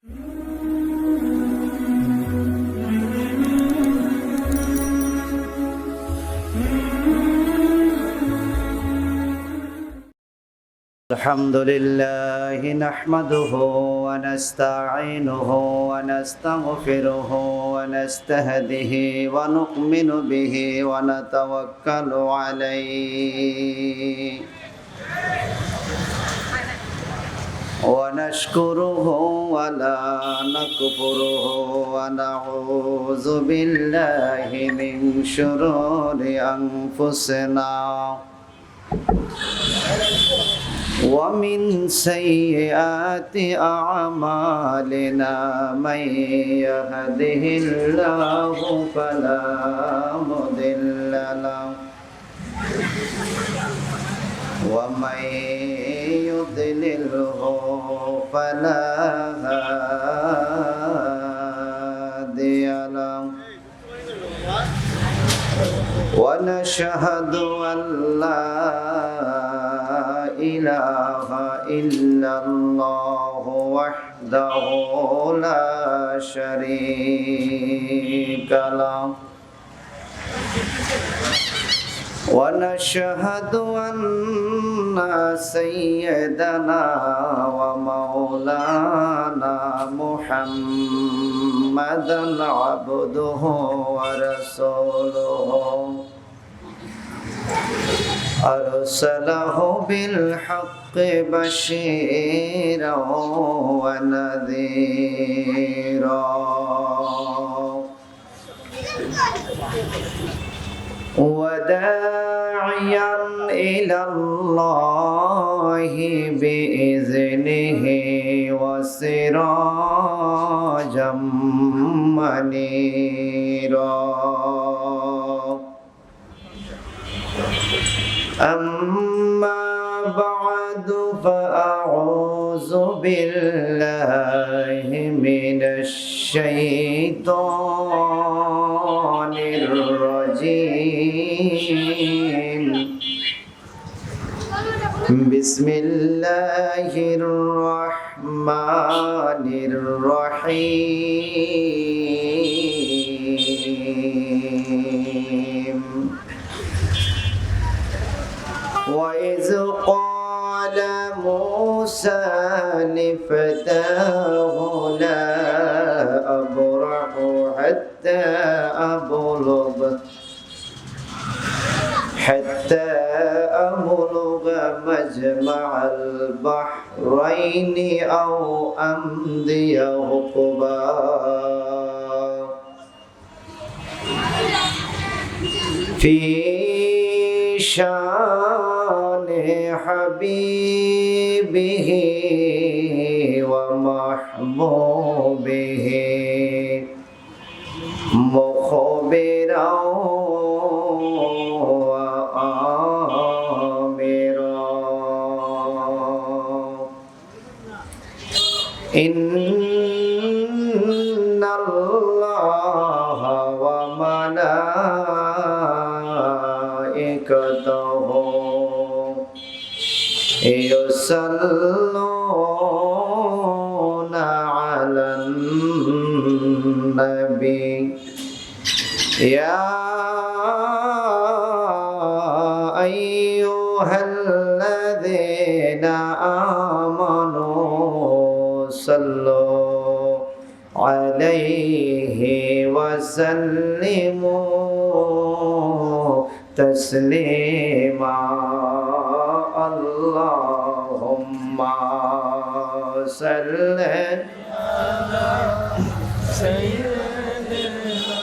الحمد لله نحمده ونستعينه ونستغفره ونستهديه ونؤمن به ونتوكل عليه ونشكره ولا نكفره ونعوذ بالله من شرور أنفسنا ومن سيئات أعمالنا من يهده الله فلا مضل له ومن يضلله فلا هادي له ونشهد أن لا إله إلا الله وحده لا شريك له ونشهد أن سيدنا ومولانا محمدا عبده ورسوله أرسله بالحق بشيرا ونذيرا وداعيا إلى الله بإذنه وسراجا منيرا أما بعد فأعوذ بالله من الشيطان الرجيم بسم الله الرحمن الرحيم وإذ قال موسى لفتاه لا أبرح حتى أبلغ مجمع البحرين أو أمضي حقبا في شان حبيبه ومحبوبه مخبرا وآمرا إن الله وملائكته يصلون على النبي يا أيها الذين آمنوا صلوا عليه وسلموا تسليما اللهم صل على سيدنا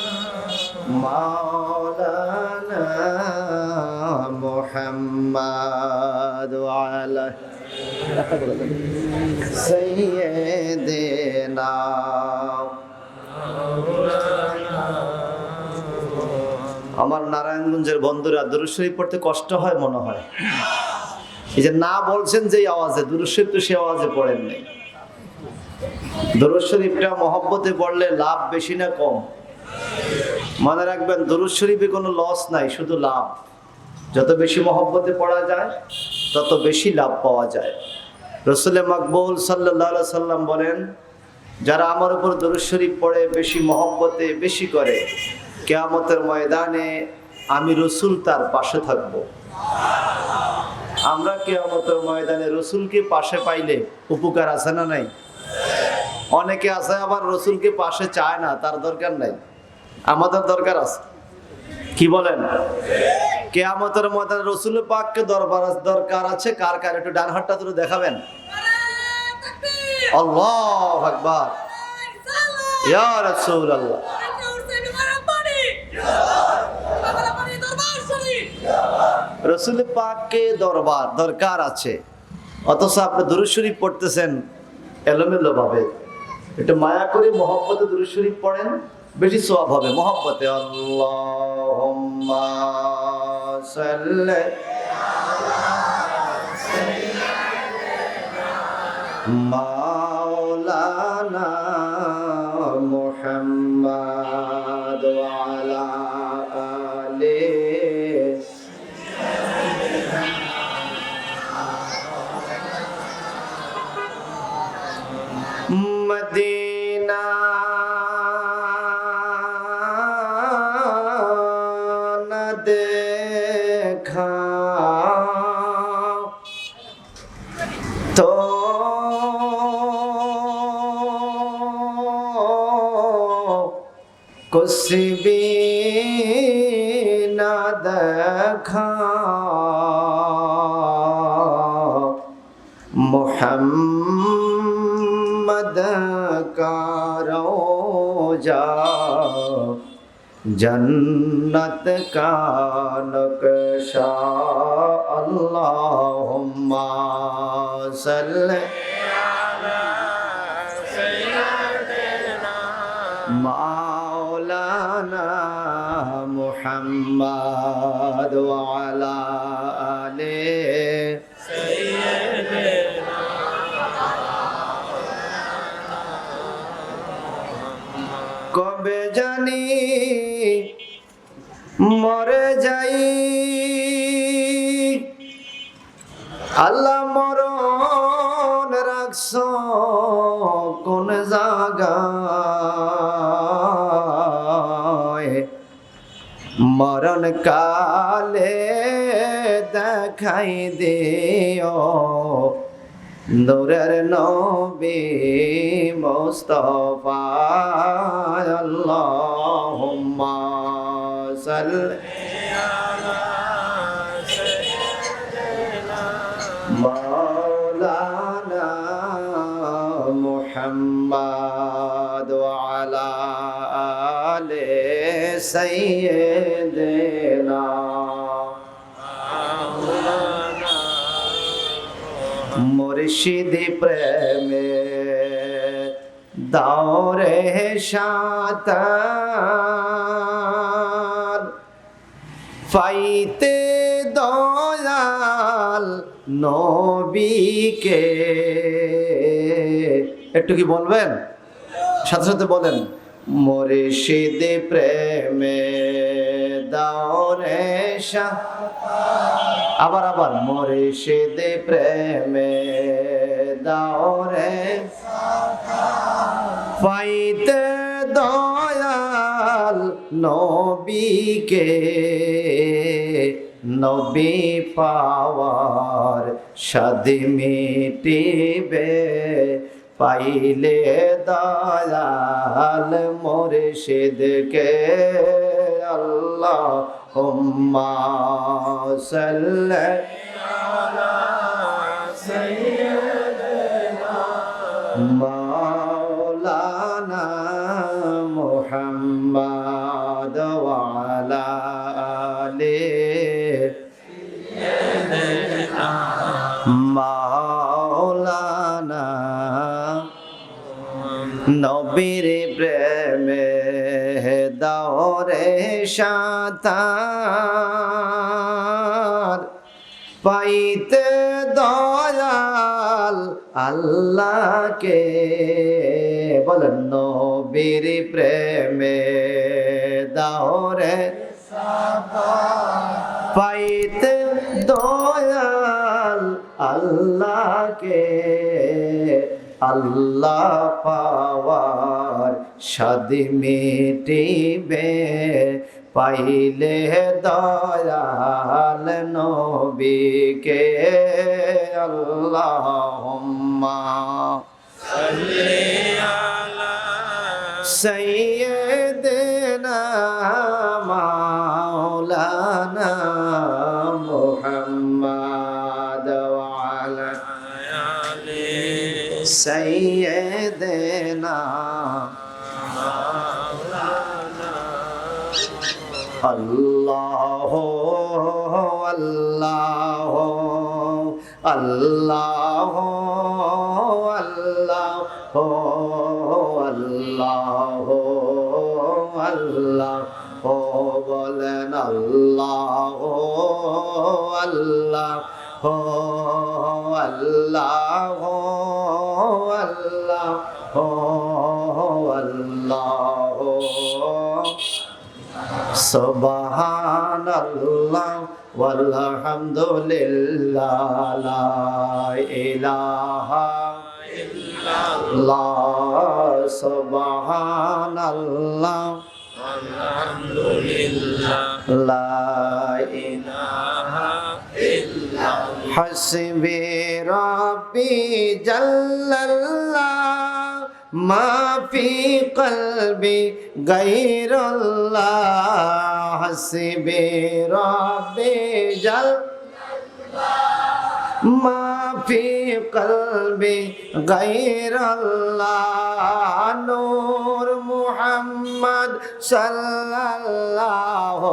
مولانا محمد وعلى سيدنا আমার নারায়ণগঞ্জের বন্ধুরা দুরূদ শরীফ পড়তে কষ্ট হয় মনে হয়। এই যে না বলছেন যে আওয়াজে দুরূদ শরীফ তো সে আওয়াজে পড়েন নাই। দুরূদ শরীফটা মহব্বতে পড়লে লাভ বেশি না কম? মনে রাখবেন দুরূদ শরীফে কোনো লস নাই, শুধু লাভ। যত বেশি মহব্বতে পড়া যায় তত বেশি লাভ পাওয়া যায়। রাসূল মাকবুল সাল্লাল্লাহু আলাইহি সাল্লাম বলেন, যারা আমার উপর দরুদ শরীফ পড়ে, বেশি মহব্বতে বেশি করে, কিয়ামতের ময়দানে আমি রসুল তার পাশে থাকব। আমরা কিয়ামতের ময়দানে রসুলকে পাশে পাইলে উপকার আছে না নাই? অনেকে আছে আবার রসুলকে পাশে চায় না, তার দরকার নাই, আমাদের দরকার আছে। কি বলেন? কিয়ামতের ময়দানে রসুল পাককে দরকার আছে কার কার? একটু ডান হাতটা তুলে দেখাবেন। আল্লাহু আকবার, ইয়া রাসূলুল্লাহ। রসুল পাককে দরকার আছে, অথচ আপনি দুরূদ শরীফ পড়তেছেন এলোমেলো ভাবে। একটু মায়া করে মহব্বতে দুরূদ শরীফ পড়েন, বেশি সওয়াব হবে মহব্বতে। আল্লাহুম্মা সাল্লি মাওলানা মুহাম্মাদ ওয়া আলা আলিহি মদিনা না দেখা তো कुछ भी ना देखा मोहम्मद का रोजा जन्नत का नक्शा अल्लाहुम्मा सल्ली मौलाना मुहम्मद व अला आलिहि सय्यिदना। कबे जानी मरे जाई আল্লাহ মরণ রাখছ কোন জায়গায়? মরণ কালে দেখাই দিও নূরের নবী মুস্তাফা। আল্লাহুম্মা সাল্লি মাওলানা মুহাম্মদ ওয়া আলা আলিহি সাইয়্যিদিনা। মুর্শিদ প্রেমে দৌরে শাতান পাইতে দয়াল নবীকে। একটু কি বলবেন? সাথে সাথে বলেন, মুর্শিদ প্রেমে দৌরে শাতান। আবার মুর্শিদ প্রেমে দৌরে শাতান পাইতে দয়াল নবীকে। নবী পাওয়ার সাধি মিটিবে পাইলে দয়াল মুর্শিদকে। আল্লাহুম্মা সাল্লি আলা সাইয়্যিদিনা মাওলানা মুহাম্মদ ওয়া আলা আলিহি মাওলানা। নবীর প্রেমে দৌরে শাতান পাইতে দয়াল আল্লাহকে। বলেন, নবীর প্রেমে দৌরে পাইতে দয়াল আল্লাহকে। আল্লাহ পাওয়ার শাদি মিটিবে পাইলে দয়াল নবীকে আল্লাহুম্মা সাল্লি আলা সাইয়্যিদিনা মাওলানা মুহাম্মদ ওয়া আলা আলি সাইয়্যিদিনা আল্লাহ আল্লাহ আল্লাহ আল্লাহ আল্লাহ আল্লাহ বলেন আল্লাহ আল্লাহ আল্লাহ আল্লাহ সুবহানাল্লাহ ওয়ালহামদুলিল্লাহ লা ইলাহা ইল্লাল্লাহ সুবহানাল্লাহ ওয়ালহামদুলিল্লাহ লা ইলাহা ইল্লাল্লাহ হাসবি রাব্বি জাল্লাল্লাহ মা ফি কলবি গায়রুল্লাহ হাসবি রাব্বি জাল্লাল্লাহ মা ফি কলবি গায়রুল্লাহ নূর মুহাম্মদ সাল্লাল্লাহু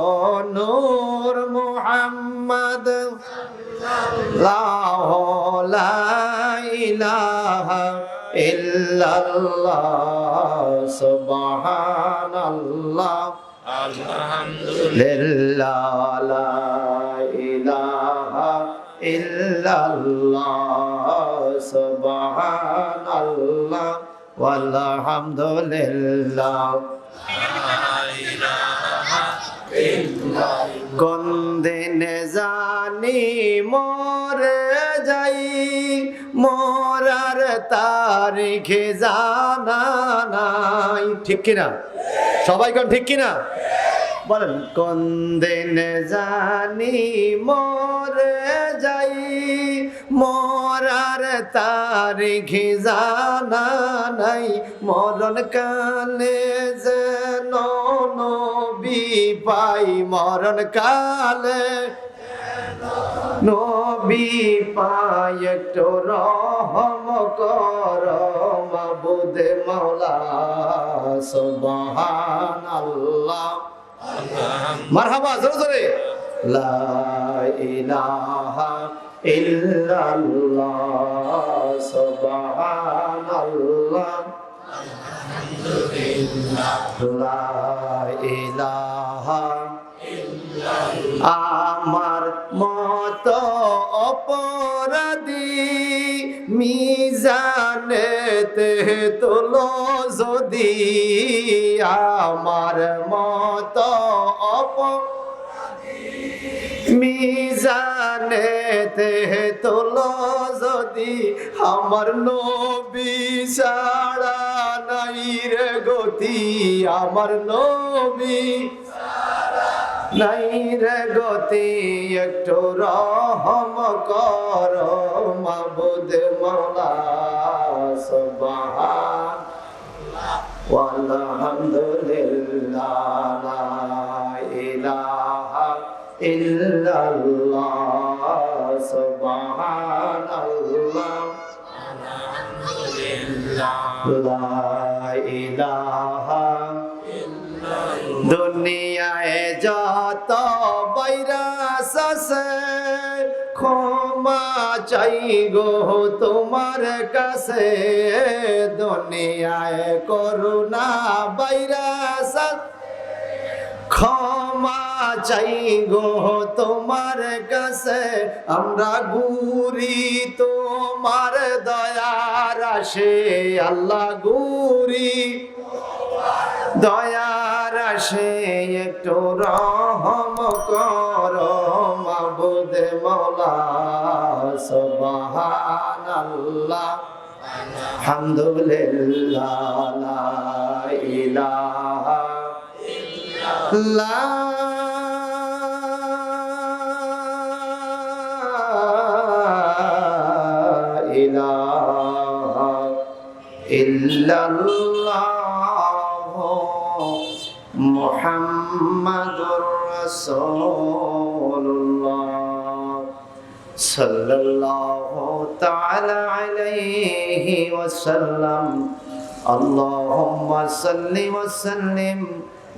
নূর মুহাম্মদ সাল্লাল্লাহু লা ইলাহা ইল্লাল্লাহ সুবহানাল্লাহ আলহামদুলিল্লাহ লা ইলাহা ইল্লাল্লাহ সুবহানাল্লাহ ওয়ালহামদুলিল্লাহ লা ইলাহা ইল্লাল্লাহ কোন দিন জানি মরে যাই মরার তারিখে জানা নাই ঠিক কিনা সবাই কোন ঠিক কিনা বলেন কোন দিন জানি মরে যাই মরার তারিখে জানা নাই মরণ কালে যেন নবী পাই মরণ কালে নবী পাই একটু রহম কর মাবুদ মাওলা সুবহানাল্লাহ মারহাবা জোরে জোরে লা ইলাহা ইল্লাল্লাহ সুবহানাল্লাহ আলহামদুলিল্লাহ লা ইলাহা আমার মত অপরাধী মিজানেতে তোলো যদি আমার মত মিজানেতে তোলো যদি আমার নবী ছাড়া নাই রে গতি আমার নবী নাই রে গতি একটু রহম কর মাবুদ মাওলা সুবহান ওয়ালহামদুলিল্লাহ লা ইলাহা ইল্লাল্লাহ সুবহানাল্লাহ আলহামদুলিল্লাহ লা ইলাহা দুনিয়ায় যত ভাইরাস আছে ক্ষমা চাই গো তোমার কাছে দুনিয়ায় করুণা ভাইরাস ক্ষমা চাই গো তোমার কাছে আমরা গুরি তোমার দয়ার আসে আল্লাহ গুরি দয়ার আসে একটু রহম কর মাবুদ মাওলা সুবহানাল্লাহ হামদুলিল্লাহ লা ইলাহা লা ইলাহা ইল্লাল্লাহ মুহাম্মাদুর রাসূলুল্লাহ সাল্লাল্লাহু তাআলা আলাইহি ওয়াসাল্লাম আল্লাহুম্মা সাল্লি ওয়া সাল্লিম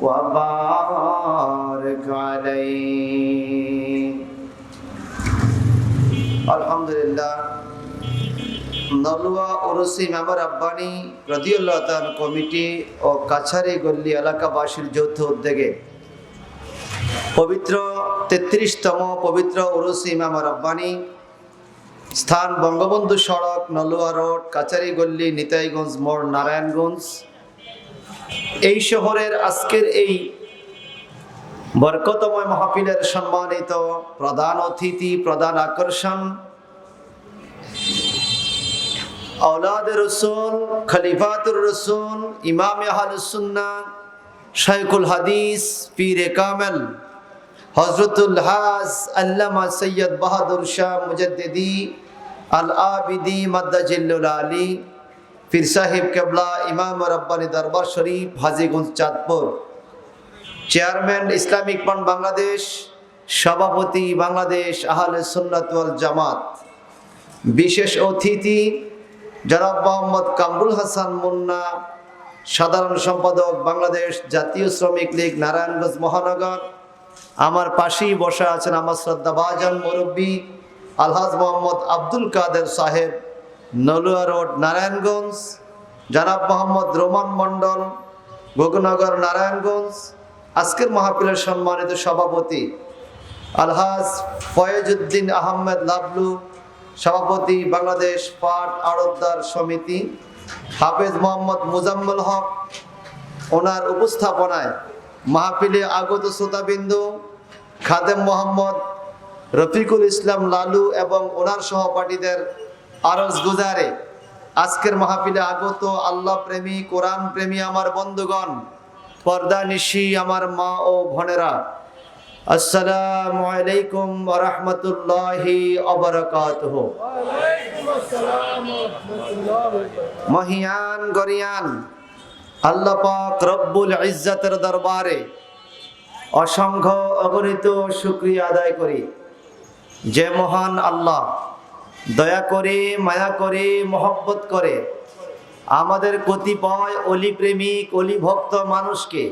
ওয়া বারিক আলাইহি। আলহামদুলিল্লাহ, নলুয়া ওরসি মেম্বার আব্বানি রাদিয়াল্লাহু তাআলা কমিটি ও কাছারি গল্লি এলাকাবাসীর যৌথ উদ্যোগে পবিত্র 33তম পবিত্র ওরসি মেম্বার আব্বানি, স্থান বঙ্গবন্ধু সড়ক, নলুয়া রোড, কাছারি গল্লি, নিতাইগঞ্জ মোড়, নারায়ণগঞ্জ। এই শহরের আজকের এই বরকতময় মাহফিলের সম্মানিত প্রধান অতিথি, প্রধান আকর্ষণ, আওলাদে রসুল, খলিফাতুর রসুল, ইমাম আহলুস সুন্নাহ, শাইখুল হাদিস, পীরে কামেল, হযরতুল হাজ আল্লামা সৈয়দ বাহাদুর শাহ মুজাদ্দিদি আল আবিদি মাদ্দাজিল্লুল আলী পীর সাহেব কেবলা, ইমাম রব্বানি দরবার শরীফ, Hajiganj Chandpur, chairman Islamic fund Bangladesh, সভাপতি বাংলাদেশ আহলে সুন্নাত ওয়াল জামাত, বিশেষ অতিথি জনাব মোহাম্মদ কামরুল হাসান মুন্না, সাধারণ সম্পাদক বাংলাদেশ জাতীয় শ্রমিক লীগ নারায়ণগঞ্জ মহানগর। আমার পাশেই বসা আছেন আমার শ্রদ্ধাভাজন মুরব্বী আলহাজ মোহাম্মদ আব্দুল কাদের সাহেব, নলুয়া রোড, নারায়ণগঞ্জ। জনাব মোহাম্মদ রোমান মণ্ডল, গোগনগর, নারায়ণগঞ্জ। আজকের মাহফিলের সম্মানিত সভাপতি আলহাজ ফয়েজউদ্দিন আহমেদ লাবলু, সভাপতি বাংলাদেশ পাট আড়তদার সমিতি। হাফেজ মোহাম্মদ মুজাম্মল হক, ওনার উপস্থাপনায় মাহফিলে আগত শ্রোতাবিন্দু, খাদেম মোহাম্মদ রফিকুল ইসলাম লালু এবং ওনার সহপাঠীদের আরজ গুজারে আজকের মাহফিলে আগত আল্লাহ প্রেমী, কোরআন প্রেমী আমার বন্ধুগণ, পর্দা নিশি আমার মা ও বোনেরা, আসসালামু আলাইকুম ওয়া রাহমাতুল্লাহি ওয়া বারাকাতুহু। মহিয়ান গরিয়ান আল্লাহ পাক রব্বুল ইজ্জতের দরবারে অসংখ্য অগণিত শুকরিয়া আদায় করি, যে মহান আল্লাহ দয়া করে, মায়া করে, মহব্বত করে আমাদের কতিপয় অলি প্রেমিক, অলি ভক্ত মানুষকে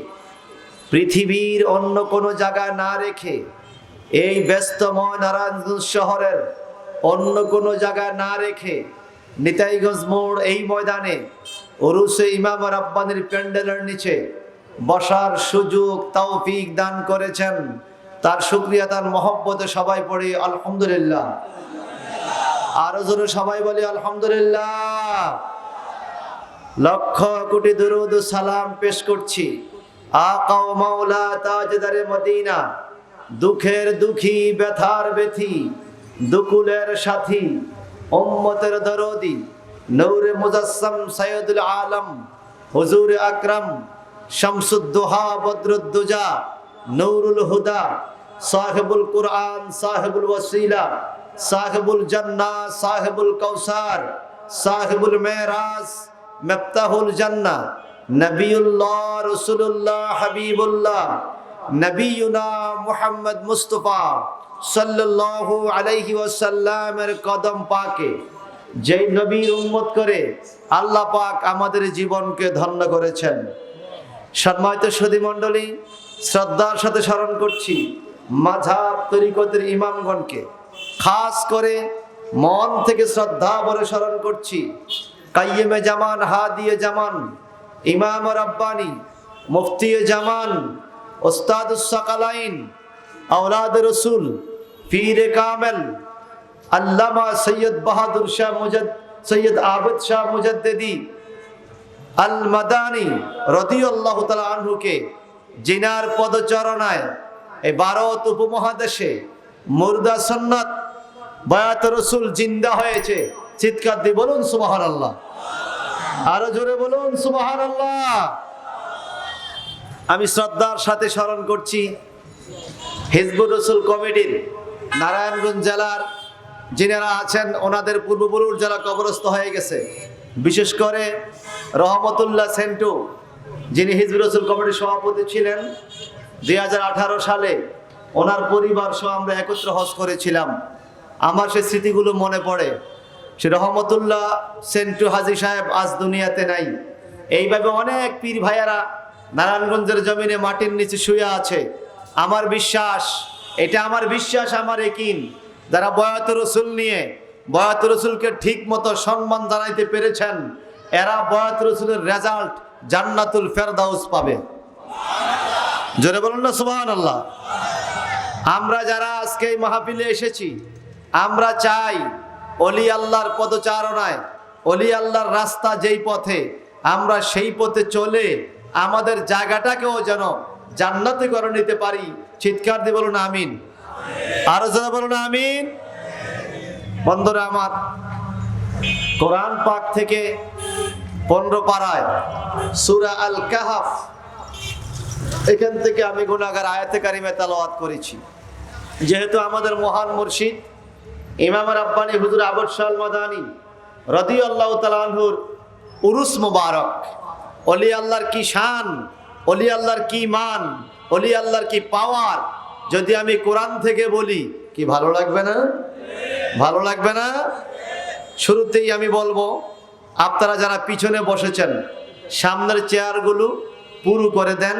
পৃথিবীর অন্য কোনো জায়গায় না রেখে এই ব্যস্তময় নারায়ণগঞ্জ শহরের অন্য কোনো জায়গায় না রেখে নিতাইগঞ্জ মোড় এই ময়দানে উরুসে ইমাম রাব্বানির প্যান্ডেলের নিচে বসার সুযোগ তৌফিক দান করেছেন। তার শুকরিয়া, তার মহব্বতে সবাই পড়ি আলহামদুলিল্লাহ। আরো জোরে সবাই বলি আলহামদুলিল্লাহ। লক্ষ কোটি দুরুদ ও সালাম পেশ করছি আকা ও মাওলা তাজদারে মদিনা, দুঃখের দুঃখী, ব্যথার ব্যথী, দুকুলের সাথী, উম্মতের দরদি, নূরে মুজাসসাম সাইয়্যিদুল আলম হুজুর আকরাম শামসুদ্দোহা বদরুদ্দুজা নূরুল হুদা সাহেবুল কুরআন, সাহেবুল ওয়াসিলা, সাহেবুল জান্নাহ, সাহেবুল কাউসার, সাহেবুল মেরাজ, মিফতাহুল জান্নাহ, নবিউল্লাহ, রাসূলুল্লাহ, হাবিবুল্লাহ, নবিয়ুনা মুহাম্মদ মুস্তাফা সাল্লাল্লাহু আলাইহি ওয়াসাল্লামের কদম পাকে যেই নবীর উম্মত করে আল্লাহ পাক আমাদের জীবনকে ধন্য করেছেন। সম্মানিত সুধী মণ্ডলী, শ্রদ্ধার সাথে স্মরণ করছি মাযহাব তরিকতের ইমামগণকে, খাস করে মন থেকে শ্রদ্ধা ভরে স্মরণ করছি কাইয়েমে জামান, হাদিয়ে জামান, ইমাম রাব্বানি, মুফতি জামান, ওস্তাদুস সাকালাইন, আওলাদে রসুল, পীরে কামেল, আল্লামা সৈয়দ বাহাদুর শাহ সৈয়দ আবদ শাহ মুজাদ্দিদি আল মাদানী রাদিয়াল্লাহু তাআলা আনহুকে, জিনার পদচরণায় এই ভারত উপমহাদেশে মুর্দা সুন্নাত বায়াত রসুল জিন্দা হয়েছে। চিৎকার দিয়ে বলুন সুবহানাল্লাহ। আরো জোরে বলুন সুবহানাল্লাহ। আমি শ্রদ্ধার সাথে স্মরণ করছি হিজবুর রাসূল কমিটির নারায়ণগঞ্জ জেলার যিনারা আছেন, ওনাদের পূর্বপুরুষ যারা কবরস্থ হয়ে গেছে, বিশেষ করে রহমতুল্লাহ সেন্টু, যিনি হিজবুর রাসূল কমিটির সভাপতি ছিলেন। 2018 সালে ওনার পরিবার সহ আমরা একত্র হজ করেছিলাম। আমার সেই স্মৃতিগুলো মনে পড়ে। সে রহমতুল্লাহ সেন্টু হাজী সাহেব আজ দুনিয়াতে নাই। এইভাবে অনেক পীর ভাইয়ারা নারায়ণগঞ্জের জমিনে মাটির নিচে শুয়ে আছে। আমার বিশ্বাস, এটা আমার বিশ্বাস, আমার ইয়াকিন, যারা বয়াত রসুল নিয়ে বয়াত রসুলকে ঠিক মতো সম্মান জানাইতে পেরেছেন, এরা বয়াত রসুলের রেজাল্ট জান্নাতুল ফেরদাউস পাবে। জোরে বলুন না সুবহানাল্লাহ। আমরা যারা আজকে এই মাহফিলে এসেছি, আমরা চাই অলি আল্লাহর পদচারণায়, অলি আল্লাহর রাস্তা যেই পথে, আমরা সেই পথে চলে আমাদের জায়গাটাকেও যেন জান্নাতে করে নিতে পারি। চিৎকার দিয়ে বলুন আমিন। আরো যারা বলুন আমিন। বন্ধুরা আমার, কোরআন পাক থেকে 15 পারায় সূরা আল কাহফ, এখান থেকে আমি গুনাহগার আয়াতে কারিমে তেলাওয়াত করেছি। যেহেতু আমাদের মহান মুর্শিদ ইমাম রাব্বানী হুজুর আবদ শাহ মাদানী রাদিয়াল্লাহু তাআলা আনহুর উরুস মুবারক, ওলি আল্লাহর কি শান, ওলি আল্লাহর কি মান, ওলি আল্লাহর কি পাওয়ার, যদি আমি কোরআন থেকে বলি, কি ভালো লাগবে না? ভালো লাগবে না? শুরুতেই আমি বলবো, আপনারা যারা পিছনে বসেছেন, সামনের চেয়ারগুলো পুরো করে দেন।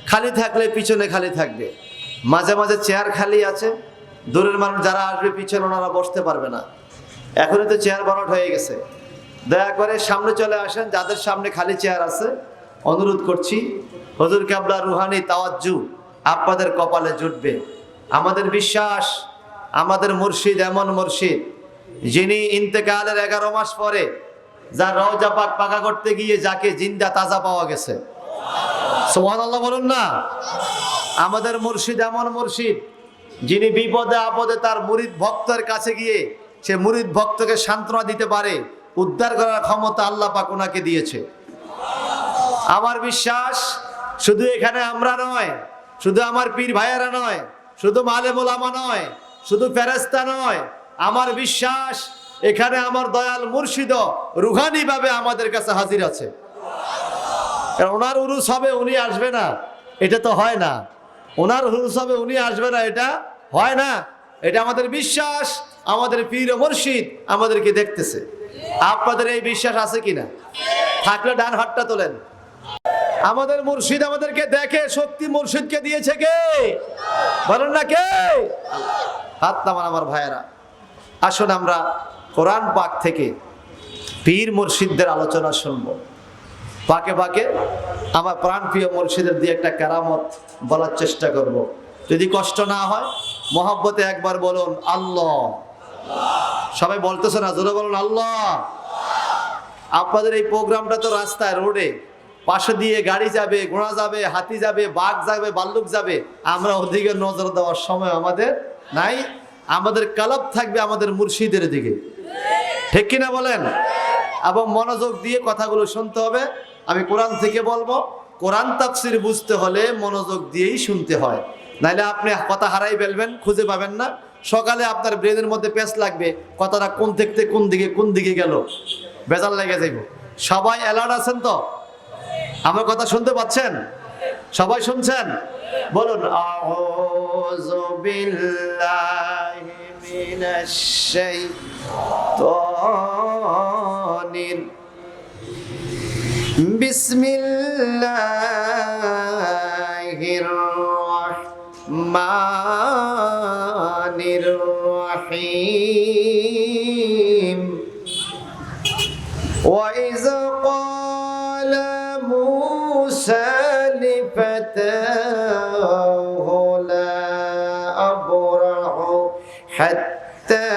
খালি থাকলে পিছনে খালি থাকবে, মাঝে মাঝে চেয়ার খালি আছে, দূরের মানুষ যারা আসবে পিছনে ওনারা বসতে পারবে না। এখনই তো চেয়ার ভরাট হয়ে গেছে। দয়া করে সামনে চলে আসেন, যাদের সামনে খালি চেয়ার আছে। অনুরোধ করছি, হুজুর কেবলা রুহানি তাওয়াজ্জু আপনাদের কপালে জুটবে। আমাদের বিশ্বাস, আমাদের মুর্শিদ এমন মুর্শিদ যিনি ইন্তেকালের 11 মাস পরে যার রওজা পাক পাকা করতে গিয়ে যাকে জিন্দা তাজা পাওয়া গেছে। সুবহানাল্লাহ বলুন না। আমাদের মুর্শিদ এমন মুর্শিদ যিনি বিপদে আপদে তার মুরিদ ভক্তের কাছে গিয়ে সে মুরিদ ভক্তকে সান্ত্বনা দিতে পারে, উদ্ধার করার ক্ষমতা আল্লাহ পাক ওনাকে দিয়েছে। আমার বিশ্বাস, শুধু এখানে আমরা নয়, শুধু আমার পীর ভাইয়েরা নয়, শুধু মালেম ওলামা নয়, শুধু ফেরেশতা নয়, আমার বিশ্বাস এখানে আমার দয়াল মুর্শিদ রুহানি ভাবে আমাদের কাছে হাজির আছে। ওনার উরুস হবে, উনি আসবে না, এটা তো হয় না। ওনার উরুস হবে, উনি আসবে না, এটা হয় না। এটা আমাদের বিশ্বাস। আমাদের পীর মুর্শিদ আমাদেরকে দেখতেছে। আপনাদের এই বিশ্বাস আছে কিনা? থাকলে ডান হাতটা তোলেন। আমাদের মুর্শিদ আমাদেরকে দেখে। শক্তি মুর্শিদকে দিয়েছে কে? বলেন না কে? হাত নামান আমার ভাইয়েরা। আসুন আমরা কোরআন পাক থেকে পীর মুর্শিদদের আলোচনা শুনবো। পাকে পাকে আমার প্রাণপ্রিয় মুর্শিদের দিয়ে একটা কেরামত বলার চেষ্টা করব। যদি কষ্ট না হয় মহব্বতে একবার বলুন আল্লাহ। সবাই বলতেছে না, জোরে বলুন আল্লাহ। আপনাদের এই প্রোগ্রামটা তো রাস্তায়, রোডে, পাশে দিয়ে গাড়ি যাবে, ঘোড়া যাবে, হাতি যাবে, বাঘ যাবে, ভাল্লুক যাবে, আমরা ওদিকে নজর দেওয়ার সময় আমাদের নাই। আমাদের কালাব থাকবে আমাদের মুর্শিদের দিকে, ঠিক কিনা বলেন? এবং মনোযোগ দিয়ে কথাগুলো শুনতে হবে। আমি কোরআন থেকে বলবো, কোরআন তাফসির বুঝতে হলে মনোযোগ দিয়েই শুনতে হয়, নাইলে আপনি কথা হারাই ফেলবেন, খুঁজে পাবেন না। সকালে আপনার ব্রেনের মধ্যে পেঁচ লাগবে, কথাটা কোন থেকে কোন দিকে গেল, বেজাল লেগে যাইব। সবাই অ্যালার্ট আছেন তো? আমার কথা শুনতে পাচ্ছেন? সবাই শুনছেন? বলুন আউযু বিল্লাহি মিনাশ শাইতানির বিসমিল্লাহির রাহমানির রাহিম। وإذ قال موسى لفتاه لا أبرح حتى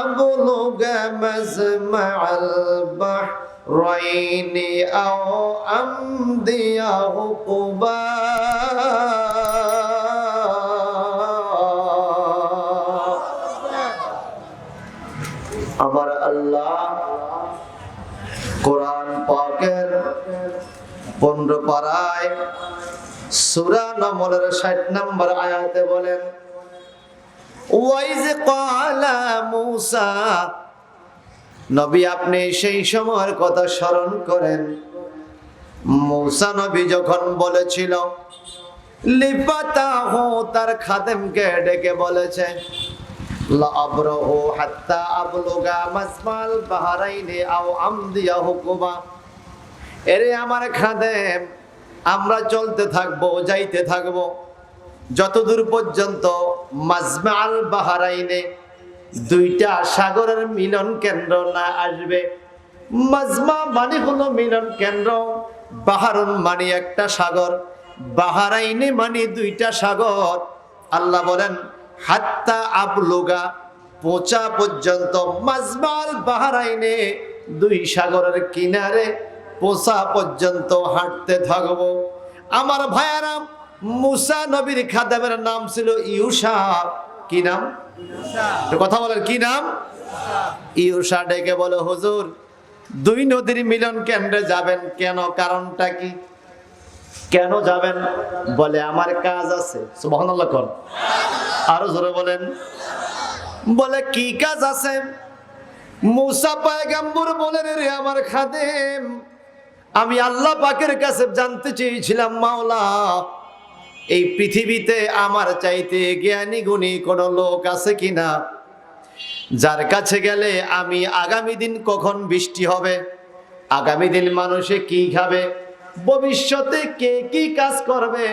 أبلغ مجمع البحرين أو أمضي حقبا আমার আল্লাহ কোরআন পাকের 15 পারায় সূরা নামলের 60 নম্বর আয়াতে বলেন, ওয়াইজ ক্বালা মূসা, নবী আপনি সেই সময়ের কথা স্মরণ করেন, মূসা নবী যখন বলেছিল, লিফাতাহু, তার খাদেমকে ডেকে বলেছে, লা আবরাহু হাত্তা আবলুগা মাজমাল বাহরাইনি আও আমদিয়া হুকুমা, এরে আমার খাদেম, আমরা চলতে থাকবো, যাইতে থাকবো যতদূর পর্যন্ত মাজমাল বাহরাইনে, দুইটা সাগরের মিলন কেন্দ্র না আসবে। মাজমা মানে হলো মিলন কেন্দ্র, বাহারুন মানে একটা সাগর, বাহরাইনে মানে দুইটা সাগর। আল্লাহ বলেন হাত্তা আবলুগা, পৌঁছা পর্যন্ত, মাজমাল বাহরাইনে, দুই সাগরের কিনারে পৌঁছা পর্যন্ত হাঁটতে থাকবো। আমার ভাইয়ারা, মূসা নবীর খাদেমের নাম ছিল ইউশা। কি নাম? কথা বলেন, কি নাম? ইউশা ডেকে বলে, হুজুর দুই নদীর মিলন কেন্দ্রে যাবেন কেন? কারণটা কি? কেন যাবেন? বলে আমার কাজ আছে। সুবহানাল্লাহ কোন, আরো জোরে বলেন। বলে কি কাজ আছে? মূসা পয়গম্বর বলেন, রে আমার খাদেম, আমি আল্লাহ পাকের কাছে জানতে চেয়েছিলাম, মাওলা এই পৃথিবীতে আমার চাইতে জ্ঞানী গুণী কোন লোক আছে কিনা, যার কাছে গেলে আমি আগামী দিন কখন বৃষ্টি হবে, আগামী দিন মানুষে কি খাবে, ভবিষ্যতে কে কি কাজ করবে,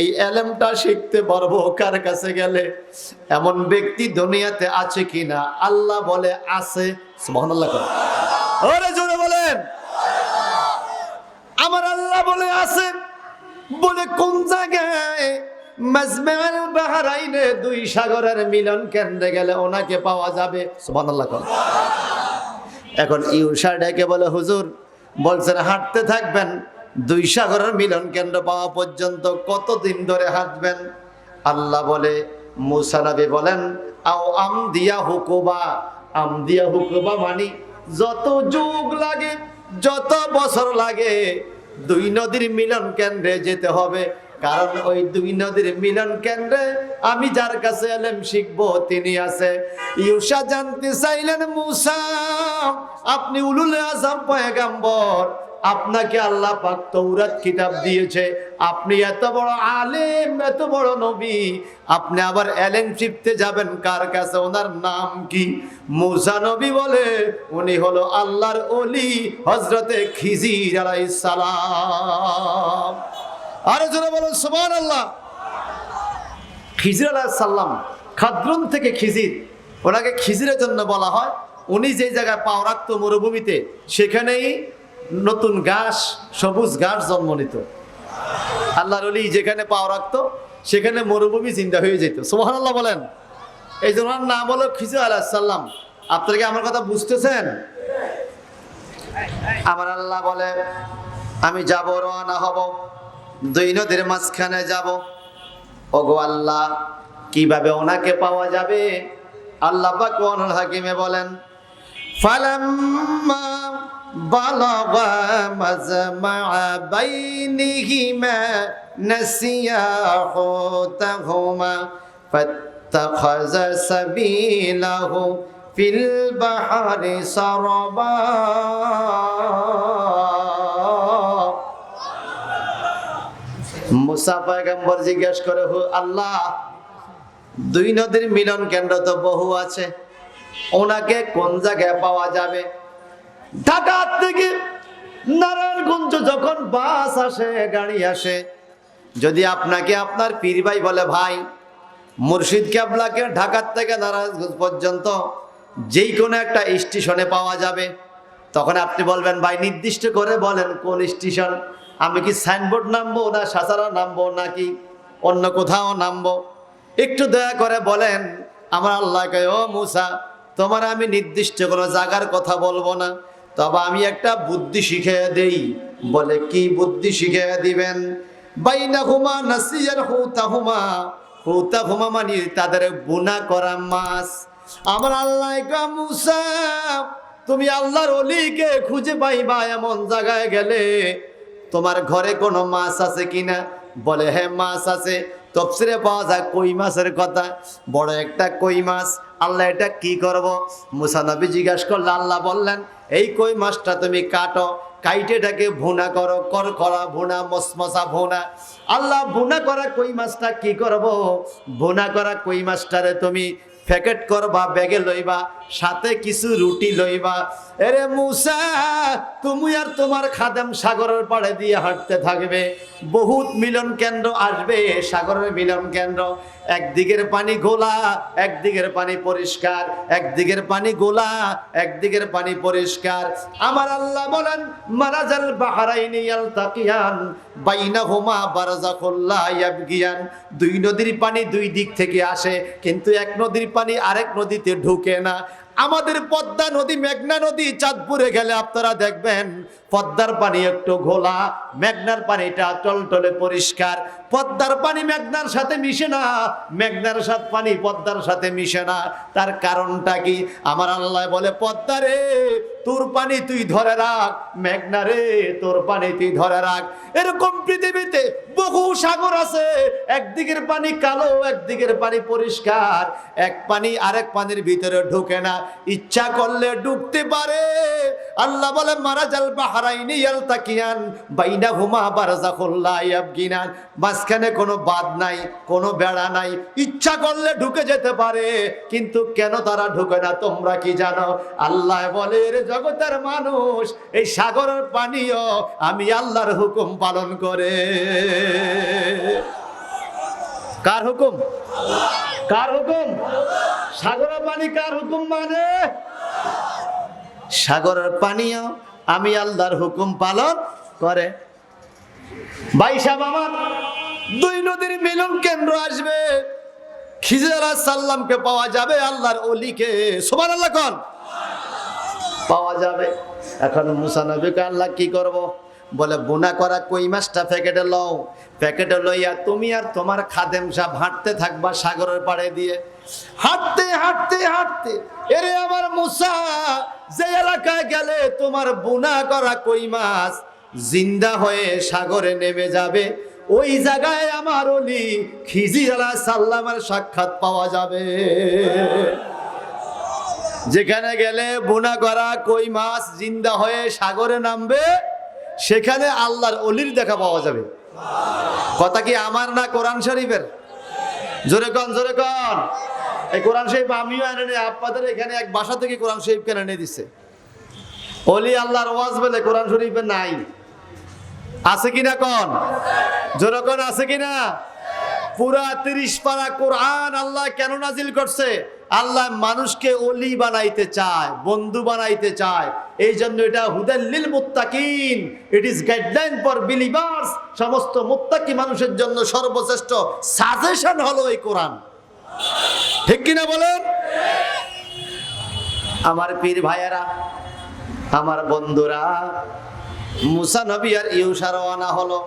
এই এলেমটা শিখতে পারবো কার কাছে গেলে। এমন ব্যক্তি দুনিয়াতে আছে কিনা? আল্লাহ বলে আছে। সুবহানাল্লাহ, ওরে জোরে বলেন। আমার আল্লাহ বলে আছে। বলে কোন জায়গায়? মাজমাল বাহরাইনে, দুই সাগরের মিলন কেন্দ্রে গেলে ওনাকে পাওয়া যাবে। সুবহানাল্লাহ। এখন ইউশা ডেকে বলে, হুজুর বলছেন হাঁটতে থাকবেন, দুই সাগরের মিলন কেন্দ্র পাওয়া পর্যন্ত কতদিন ধরে হাঁটবেন? আল্লাহ বলে, মূসা নবী বলেন, আও আমদিয়া হুকুবা, আমদিয়া হুকুবা মানে যত যুগ লাগে, যত বছর লাগে, দুই নদীর মিলন কেন্দ্রে যেতে হবে। কারণ ওই দুই নদীর মিলন কেন্দ্রে আমি যার কাছে এলেম শিখবো তিনি আছে। ইউশা জানতে চাইলেন, মূসা আপনি উলুল আযম পয়গম্বর, আপনাকে আল্লাহ পাক তাওরাত কিতাব দিয়েছে, আপনি এত বড় আলেম, এত বড় নবী, আপনি আবার এলেম শিখতে যাবেন কার কাছে? ওনার নাম কি? মূসা নবী বলে, উনি হলো আল্লাহর ওলি হযরতে খিজির আলাইহিস সালাম। আরে জোরে বলুন সুবহানাল্লাহ। খিজির আলাইহিস সালাম, খাদ্রুন থেকে খিজির, ওনাকে খিজিরের জন্য বলা হয়। উনি যে জায়গায় পাও রাখতো মরুভূমিতে, সেখানেই নতুন ঘাস, সবুজ ঘাস জন্ম নিত। আল্লাহর ওলি যেখানে পাও রাখতো সেখানে মরুভূমি জিন্দা হয়ে যেত। সুবহানাল্লাহ বলেন। এই জন্য নাম হলো খিজির আলাইহিস সালাম। আপনারা কি আমার কথা বুঝতেছেন? আমার আল্লাহ বলে, আমি যাব, রওনা হব, দুই নদীর মাঝখানে যাব। ওগো আল্লাহ, কিভাবে ওনাকে পাওয়া যাবে? আল্লাহ পাক কোরআনুল হাকিমে বলেন, ফালাম্মা বালাগা মাজমা বাইনিহিমা নাসিয়া হুতাহুমা ফাত্তাখাযা সাবিলাহু ফিল বাহরি সারাবা। মূসা পয়গম্বর জিজ্ঞেস করে, আল্লাহ দুই নদীর মিলন কেন্দ্র তো বহু আছে, ওনাকে কোন জায়গায় পাওয়া যাবে? ঢাকা থেকে নারায়ণগঞ্জ যখন বাস আসে, গাড়ি আসে, যদি আপনাকে আপনার পীর ভাই বলে, ভাই মুর্শিদ কেবলাকে ঢাকা থেকে নারায়ণগঞ্জ পর্যন্ত যেই কোনো একটা স্টেশনে পাওয়া যাবে, তখন আপনি বলবেন, ভাই নির্দিষ্ট করে বলেন কোন স্টেশন, আমি কি সাইনবোর্ড নামবো, না সাসারা নামবো, নাকি অন্য কোথাও নামবো? একটু দয়া করে বলেন। আমার আল্লাহ কয়, ও মূসা, তোমার আমি নির্দিষ্ট কোনো জায়গার কথা বলবো না, তবে আমি একটা বুদ্ধি শিখিয়ে দেই। বলে, কি বুদ্ধি শিখিয়ে দিবেন? বাইনাহুমা নাসিয়ার হুতাহুমা, হুতাহুমা মানে তাদের বুনা করা মাছ। আমার আল্লাহ কয়, মূসা তুমি আল্লাহর ওলিকে খুঁজে পাইবা এমন জায়গায় গেলে তোমার ঘরে কোনো মাছ আছে কিনা? বলে হ্যাঁ মাছ আছে। তফসিরে পাওয়া যায় কই মাছের কথা, বড় একটা কই মাছ। আল্লাহ এটা কি করব? মুসা নবী জিজ্ঞাসা করলে আল্লাহ বললেন এই কই মাছটা তুমি কাটো, কাইটেটাকে ভুনা করো, করকরা ভুনা, মসমসা ভুনা। আল্লাহ ভুনা করা কই মাছটা কি করব? ভুনা করা কই মাছটারে তুমি প্যাকেট করবা, ব্যাগে লইবা, সাথে কিছু রুটি লইবা। এরে মুসা, তুমি আর তোমার খাদেম সাগরের পাড়ে দিয়ে হাঁটতে থাকবে। বহুত মিলন কেন্দ্র আসবে, সাগরের মিলন কেন্দ্র। একদিকের পানি গোলা, একদিকের পানি পরিষ্কার, একদিকের পানি গোলা, একদিকের পানি পরিষ্কার। আমার আল্লাহ বলেন মারাজাল বাহরাইনি ইয়ালতাকিয়ান বাইনাহুমা বারযাখুল লা ইয়াবগিয়ান। দুই নদীর পানি দুই দিক থেকে আসে, কিন্তু এক নদীর পানি আরেক নদীতে ঢুকে না। আমাদের পদ্মা নদী, মেঘনা নদী চাঁদপুরে গেলে আপনারা দেখবেন পদ্মার পানি একটু ঘোলা, মেঘনার পানিটা টলটলে পরিষ্কার। পদ্মার পানি মেঘনার সাথে মিশে না, মেঘনার সাথে পানি পদ্মার সাথে মিশে না। তার কারণটা কি? আমার আল্লাহ বলে পদ্মা রে তোর পানি তুই ধরে রাখ, মেঘনা রে তোর পানি তুই ধরে রাখ। এরকম পৃথিবীতে বহু সাগর আছে, একদিকের পানি কালো, একদিকের পানি পরিষ্কার। এক পানি আরেক পানির ভিতরে ঢুকে না, ইচ্ছা করলে ঢুকতে পারে। আল্লাহ বলে মারাজাল বাহরাইনি ইয়ালতাকিয়ান বাইনাহুমা বারযাখুল লা ইয়াবগিয়ান। মাঝখানে কোনো বাঁধ নাই, কোনো বেড়া নাই, ইচ্ছা করলে ঢুকে যেতে পারে। কিন্তু কেন তারা ঢুকে না তোমরা কি জানো? আল্লাহ বলে রে জগতের মানুষ, এই সাগরের পানিও আমি আল্লাহর হুকুম পালন করে। কার হুকুম? কার হুকুম? সাগরের পানি কার হুকুম মানে? সাগরের পানিও আমি আল্লাহর হুকুম পালন করে। ভাই সাহেব আমার, দুই নদীর মিলন কেন্দ্র আসবে, খিজির আলাইহিস সালামকে পাওয়া যাবে, আল্লাহর ওলিকে সুবহানাল্লাহ কোন পাওয়া যাবে। এখন মুসা নবীকে আল্লাহ কি করব? বলে বুনা করা কই মাছটা প্যাকেটে লও, প্যাকেটে লইয়া তুমি আর তোমার খাদেম সাহেব হাঁটতে থাকবা সাগরের পাড়ে দিয়ে। হাঁটতে হাঁটতে হাঁটতে এরে আমার মুসা, যে এলাকায় গেলে তোমার বুনা করা কই মাছ জিন্দা হয়ে সাগরে নেমে যাবে, ওই জায়গায় আমার ওলি খিজির আলাইহিস সালামের সাক্ষাৎ পাওয়া যাবে। যেখানে গেলে বুনা করা কই মাছ জিন্দা হয়ে সাগরে নামবে, সেখানে আল্লাহর ওলির দেখা পাওয়া যাবে। কথা কি আমার না কোরআন শরীফের? জোরে কন, জোরে কন। এই কোরআন শরীফ আমিও এনে নিয়ে আপনাদের এখানে এক বাসা থেকে কোরআন শরীফ কেন এনে দিচ্ছে। ওলি আল্লাহর ওয়াজ বলে কোরআন শরীফে নাই, আছে কিনা কন? জোরে কন, আছে কিনা? পুরা 30 পারা কোরআন আল্লাহ কেন নাজিল করছে? আল্লাহ মানুষকে ওলি বানাইতে চায়, বন্ধু বানাইতে চায়। এই জন্য এটা হুদাল লিল মুত্তাকিন, it is guideline for believers. সমস্ত মুত্তাকি মানুষের জন্য সর্বশ্রেষ্ঠ সাজেশন হলো এই কোরআন। ঠিক কিনা বলেন? আমার পীর ভাইয়েরা, আমার বন্ধুরা, মুসা নবী আর ইউশা রওনা হলো।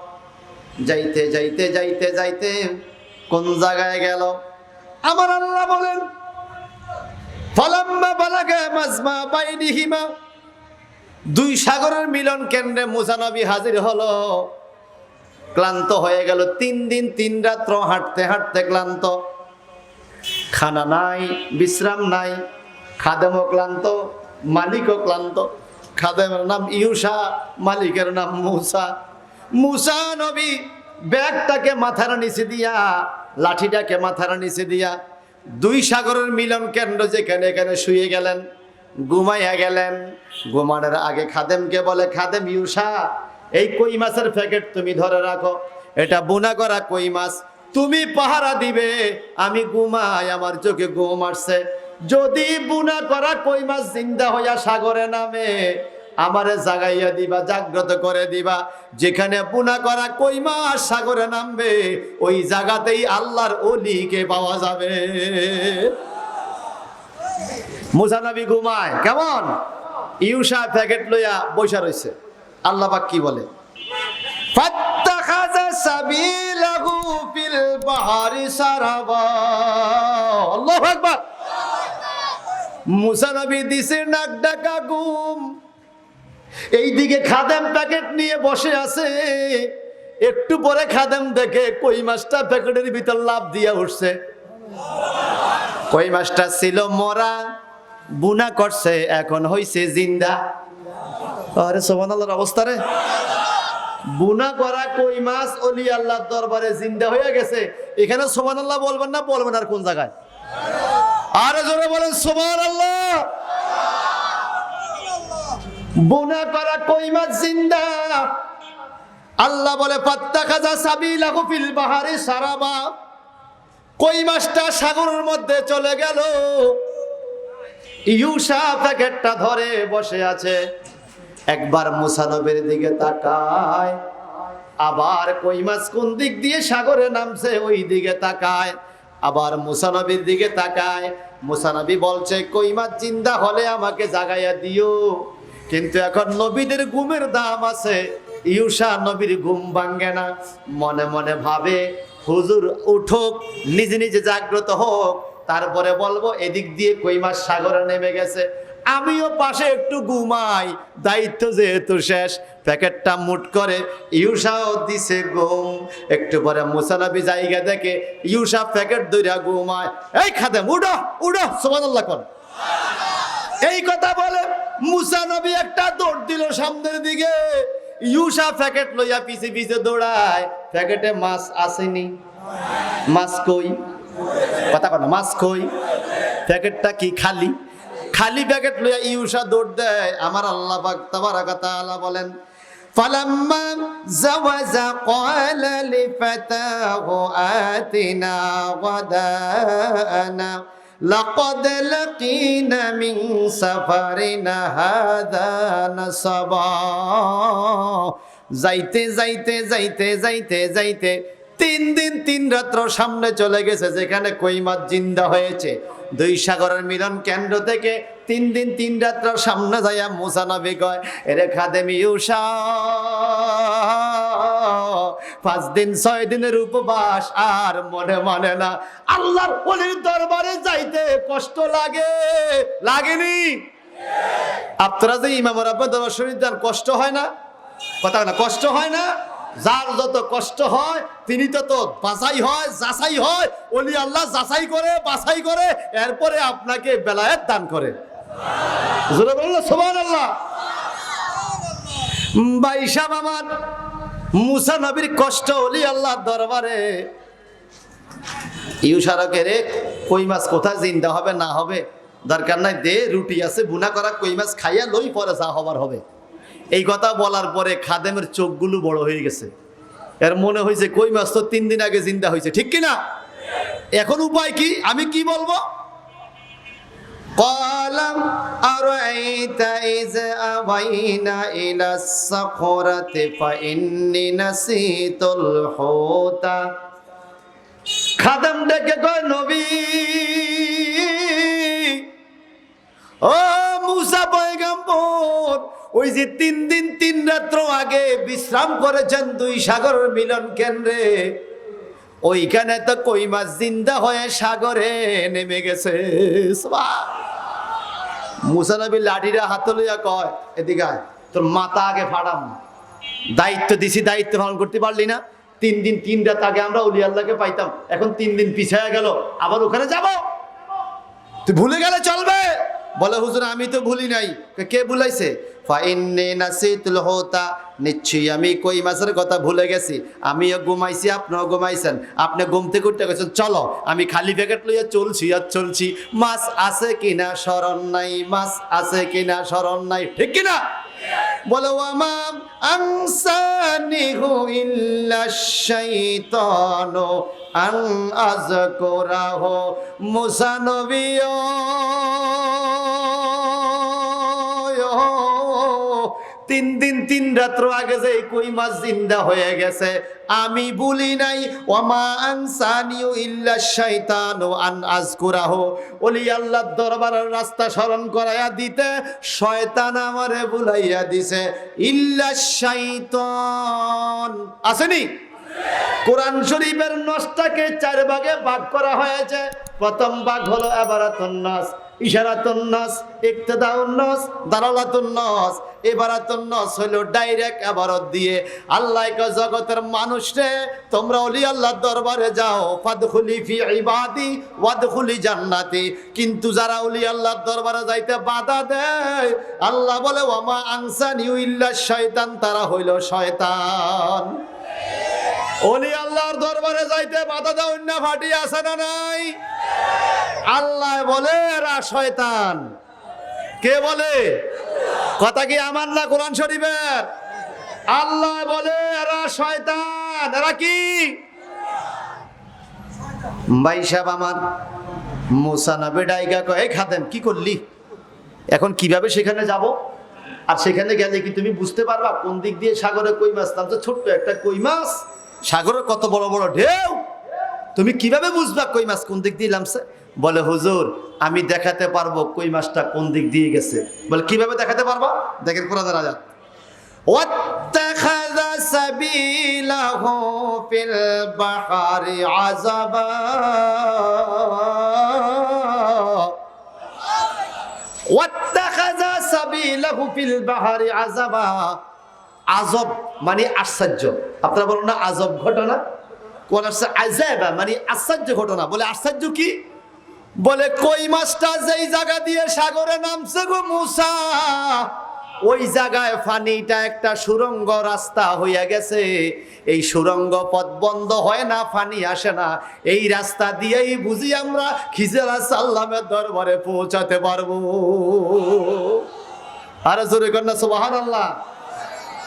যাইতে যাইতে যাইতে যাইতে কোন জায়গায় গেল? আমার আল্লাহ বলেন ফালাম্মা বালাগা মাজমা বাইনিহিমা, দুই সাগরের মিলন কেন্দ্রে মুসা নবী হাজির হলো। ক্লান্ত হয়ে গেল, 3 দিন 3 রাত্র হাঁটতে হাঁটতে ক্লান্ত। খানা নাই, বিশ্রাম নাই, খাদেমও ক্লান্ত, মালিকও ক্লান্ত। খাদেমের নাম ইউশা, মালিকের নাম মুসা। মুসা নবী ব্যাগটাকে মাথার নিচে দিয়া, লাঠিটাকে মাথার নিচে দিয়া দুই সাগরের মিলন কেন্দ্র যেখানে এখানে শুয়ে গেলেন, ঘুমাইয়া গেলেন। ঘুমানোর আগে খাদেমকে বলে, খাদেম ইউশা, এই কই মাছের প্যাকেট তুমি ধরে রাখো, এটা বুনা করা কই মাছ, তুমি পাহারা দিবে, আমি ঘুমাই, আমার চোখে ঘুম আসছে। যদি বুনা করা কই মাছ জিন্দা হইয়া সাগরে নামে, আমারে জাগাইয়া দিবা, জাগ্রত করে দিবা। যেখানে বুনা করা কই মাছ সাগরে নামবে, ওই জায়গাতেই আল্লাহর ওলিকে পাওয়া যাবে। মুসা নবী ঘুমায় কেমন? ইউশা প্যাকেট লইয়া বৈশা রইছে। আল্লাহ পাক কি বলে? ফাত্তাখাযা সাবিলাহু ফিল বাহরি সারাবা। আল্লাহু আকবার। মুসা নবী দিছে নাক ডাকা ঘুম। এইদিকে খাদেম প্যাকেট নিয়ে বসে আছে। একটু পরে খাদেম দেখে কই মাছটা প্যাকেটের ভিতর লাফ দিয়া উঠছে। কই মাছটা ছিল মরা, বুনা করছে, এখন হইছে জিন্দা। আরে সুবহানাল্লাহর অবস্থা রে! বুনা করা কই মাছ ওলি আল্লাহর দরবারে জিন্দা হয়ে গেছে। এখানে সুবহানাল্লাহ বলবেন না, বলবেন আর কোন জায়গায়? আরে জোরে বলেন সুবহানাল্লাহ। বুনা করা কই মাছ জিন্দা। আল্লাহ বলে ফাত্তাখাযা সাবিলাহু ফিল বাহারি সারাবা। কই মাছটা সাগরের মধ্যে চলে গেল। ইউসা প্যাকেটটা ধরে বসে আছে। একবার মুসা নবীর দিকে তাকায়, আবার কই মাছ কোন দিক দিয়ে সাগরে নামছে ওই দিকে তাকায়, আবার মুসা নবীর দিকে তাকায়। মুসা নবী বলছে কই মাছ জিন্দা হলে আমাকে জাগাইয়া দিও, কিন্তু এখন নবীদের ঘুমের দাম আছে। ইউসা নবীর ঘুম ভাঙ্গে না, মনে মনে ভাবে হুজুর উঠুক, নিজে নিজে জাগ্রত হোক, তারপরে বলবো এদিক দিয়ে কই মাছ সাগরে নেমে গেছে, আমিও পাশে একটু ঘুমাই, দায়িত্ব যেহেতু শেষ। প্যাকেটটা মুট করে ইউসাও দিছে ঘুম। একটু পরে মুসা নবী জায়গা দেখে ইউসা প্যাকেট ধইরা ঘুমায়। এই খাদেম উঠো উঠো, সুবহানাল্লাহ কোন। এই কথা বলে মুসা নবী একটা দৌড় দিল সামনের দিকে। ইউসা প্যাকেট লইয়া পিছে পিছে দৌড়ায়। প্যাকেটে মাছ আসেনি। মাছ কই? কথা কর না, মাছ কই? প্যাকেটটা কি খালি? খালি প্যাকেট লইয়া ইউসা দৌড় দেয়। আমার আল্লাহ পাক তাবারাকা তাআলা বলেন ফালাম্মা জাওয়াজা ক্বালা লিফাতাহু আতিনা গাদানা লাকাদ লাকিনা মিন সাফারিনা হাযা নাসাবা। যাইতে যাইতে যাইতে যাইতে যাইতে 3 দিন 3 রাত্র সামনে চলে গেছে, যেখানে কই মাছ জিন্দা হয়েছে। দুই সাগরের মিলন কেন্দ্র থেকে 3 দিন 3 রাত্র সামনে যাইয়া মুসা নবী কয়, এরে খাদেম ইউসা, 5 দিন 6 দিনের উপবাস আর মনে মানে না। আল্লাহর ওলির দরবারে যাইতে কষ্ট লাগে, লাগেনি? আপনারা যে ইমাম রাব্বানি দরবার শরীফ যান, কষ্ট হয় না? কথা না, কষ্ট হয় না? যার যত কষ্ট হয় তিনি তত বাছাই হয়, যাচাই হয়। ওলি আল্লাহ যাচাই করে, বাছাই করে, এরপরে আপনাকে বেলায়েত দান করে। জোরে বলুন সুবহানাল্লাহ। ভাই সাহেব আমার, মুসা নবীর কষ্ট ওলি আল্লাহর দরবারে। ইউসারকে রে কই মাছ কোথায় জিন্দা হবে না হবে দরকার নাই, দে রুটি আছে বুনা করা, কই মাছ খাইয়া লই, পরে যা হবার হবে। এই কথা বলার পরে খাদেমের চোখগুলো বড় হয়ে গেছে। এর মনে হয়েছে কই মাছ তো 3 দিন আগে জিন্দা হয়েছে, ঠিক কিনা? এখন উপায় কি? আমি কি বলবো? ক্বালাম আরাইতা ইয আওয়াইনা ইলাস সাখরাতি ফাইন্নী নাসিতুল হুতা। খাদেম ডেকে কয়, নবী, ও মুসা পয়গম্বর, ওই যে 3 দিন 3 রাত্র আগে বিশ্রাম করেছেন দুই সাগরের মিলন কেন্দ্রে, ওইখানে তো কই মাছ জিন্দা হয়ে সাগরে নেমে গেছে। মুসা নবী লাঠিটা হাতে লইয়া কয়, এদিকে আয়, তোর মাথা আগে ফাড়াম। দায়িত্ব দিছি, দায়িত্ব পালন করতে পারলি না? 3 দিন 3 রাত আগে আমরা ওলি আল্লাহকে পাইতাম, এখন 3 দিন পিছায়া গেল, আবার ওখানে যাব? তুই ভুলে গেলে চলবে? বলে হুজুর আমি তো ভুলি নাই। কে ভুলাইছে? ফাইন্নী নাসিতুল হুতা, নিশ্চয়ই আমি কই মাছের কথা ভুলে গেছি। আমিও ঘুমাইছি, আপনিও ঘুমাইছেন। আপনি ঘুম থেকে উঠতে গেছেন, চলো আমি খালি প্যাকেট লইয়া চলছি আর চলছি, মাছ আছে কিনা স্মরণ নাই, মাছ আছে কিনা স্মরণ নাই, ঠিক কিনা? বলে ওয়ামাম আনসানিহু ইল্লাশ শাইতানু আন আযকুরাহু। মুসা নবী 3 দিন 3 রাত্র আগে যে কই মাছ জিন্দা হয়ে গেছে আমি ভুলি নাই। ওয়ামা আনসানিউ ইল্লাশ শাইতানু আন আযকুরাহু। ওলি আল্লাহর দরবারের রাস্তা স্মরণ করাইয়া দিতে শয়তান আমারে ভুলাইয়া দিছে। ইল্লাশ শাইতান আসেনি? কোরআন শরীফের নসটাকে 4 ভাগে ভাগ করা হয়েছে। প্রথম ভাগ হলো ইবারাতুন নাস, ইশারাতুন নাস, ইক্তিদাউন নাস, দালালাতুন নাস। ইবারাতুন নাস হলো ডাইরেক্ট ইবারত দিয়ে আল্লাহ কয় জগতের মানুষ রে তোমরা ওলি আল্লাহর দরবারে যাও, ফাদখুলি ফি ইবাদি ওয়াদখুলি জান্নাতি। কিন্তু যারা ওলি আল্লাহর দরবারে যাইতে বাধা দেয়, আল্লাহ বলে ওয়ামা আনসানিউ ইল্লা শয়তান, তারা হইল শয়তান। ওলি আল্লাহর দরবারে যাইতে বাধা দাও না ফাটি আছে না নাই? আল্লাহ বলে এরা শয়তান। কে বলে? কথা কি আমার না কোরআন শরীফের? আল্লাহ বলে এরা শয়তান। এরা কি? ভাই সাহেব আমার মুসা নবী ডাইগা কয় খাদেম কি করলি, এখন কিভাবে সেখানে যাব? আর সেখানে গেলে কি তুমি বুঝতে পারবা কোন দিক দিয়ে সাগরে কই মাছ নামছে? ছোট্ট একটা কই মাছ, সাগরে কত বড় বড় ঢেউ, তুমি কিভাবে বুঝবা কই মাছ কোন দিক দিয়ে নামছে? বলে হুজুর আমি দেখাতে পারবো কই মাছটা কোন দিক দিয়ে গেছে। বলে কিভাবে দেখাতে পারবা? দেখেন কোরআনের আয়াত, ওয়াত্তাখাযা সাবিলাহু ফিল বাহরি আযাবা, ওয়াত্তাখাযা সাবিলাহু ফিল বাহরি আযাবা। আজব মানে আশ্চর্য। আপনারা বলুন না আজব ঘটনা, কোন আসছে আযাবা মানে আশ্চর্য ঘটনা। বলে আশ্চর্য কি? বলে কই মাছটা যেই জায়গা দিয়ে সাগরে নামছে গো মুসা, ওই জায়গায় পানিটা একটা সুরঙ্গ রাস্তা হইয়া গেছে। এই সুরঙ্গ পথ বন্ধ হয় না, পানি আসে না। এই রাস্তা দিয়েই বুঝি আমরা খিজির আলাইহিস সালামের দরবারে পৌঁছাতে পারবো। আরে জোরে কর না সুবহানাল্লাহ।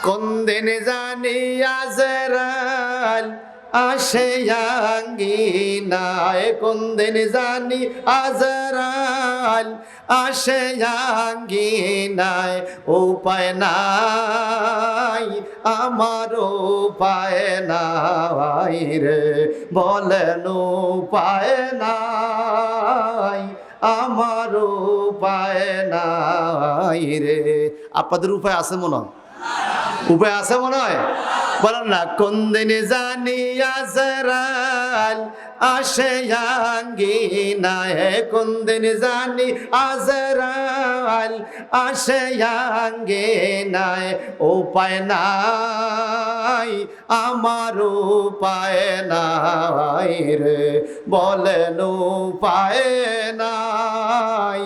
কোন দিন জানি আজরাইল আসে আঙ্গিনায়, কোন দিন জানি আজরাইল আসে আঙ্গিনায়। উপায় নাই আমার উপায় নাই রে, বলেন উপায় নাই আমার উপায় নাই রে। আপনাদের উপায় আছে মনে হয়? উপায় আছে মনে হয়? বলেন না। কোন দিনে জানি আজরাইল আসে আঙ্গিনায়, কোন দিন জানি আজরাইল আসে আঙ্গিনায়। উপায় নাই আমার উপায় নাই রে, বলেন উপায় নাই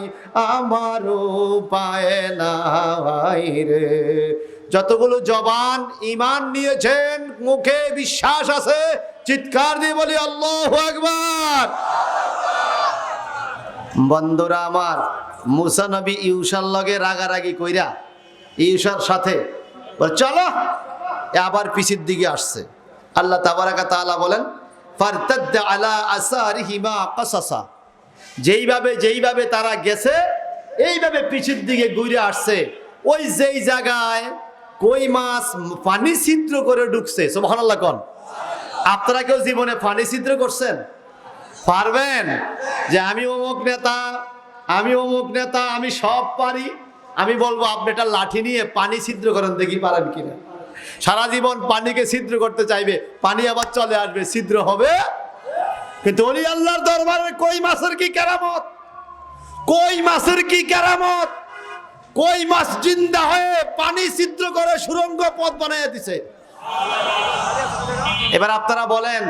আমার উপায় নাই রে। যতগুলো জবান ঈমান নিয়েছেন, মুখে বিশ্বাস আছে, চিৎকার দিয়ে বলি আল্লাহু আকবার। বন্ধুরা আমার, মুসা নবী ইউশার লগে রাগারাগি কইরা ইউশার সাথে চলো আবার পিছের দিকে আসছে। আল্লাহ তাবারাকা তাআলা বলেন ফারতাদ্দা আলা আসারিহিমা কাসাসা, যেইভাবে তারা গেছে এইভাবে পিছের দিকে ঘুরে আসছে। ওই যেই জায়গায় কই মাছ পানি ছিদ্র করে ঢুকছে, সুবহানাল্লাহ কোন। আপনারা কেউ জীবনে পানি ছিদ্র করছেন? পারবেন? যে আমি অমুক নেতা, আমি অমুক নেতা, আমি সব পারি। আমি বলবো আপনি একটা লাঠি নিয়ে পানি ছিদ্র করেন, দেখি পারেন কিনা। সারা জীবন পানিকে ছিদ্র করতে চাইবে, পানি আবার চলে আসবে, ছিদ্র হবে। কিন্তু ওলি আল্লাহর দরবারে কই মাছের কি কেরামত, কই মাছের কি কেরামত। কই মাছ জিন্দা হয়ে পানি ছিদ্র করে সুরঙ্গ পথ বানিয়ে দিছে। এবার আপনারা বলেন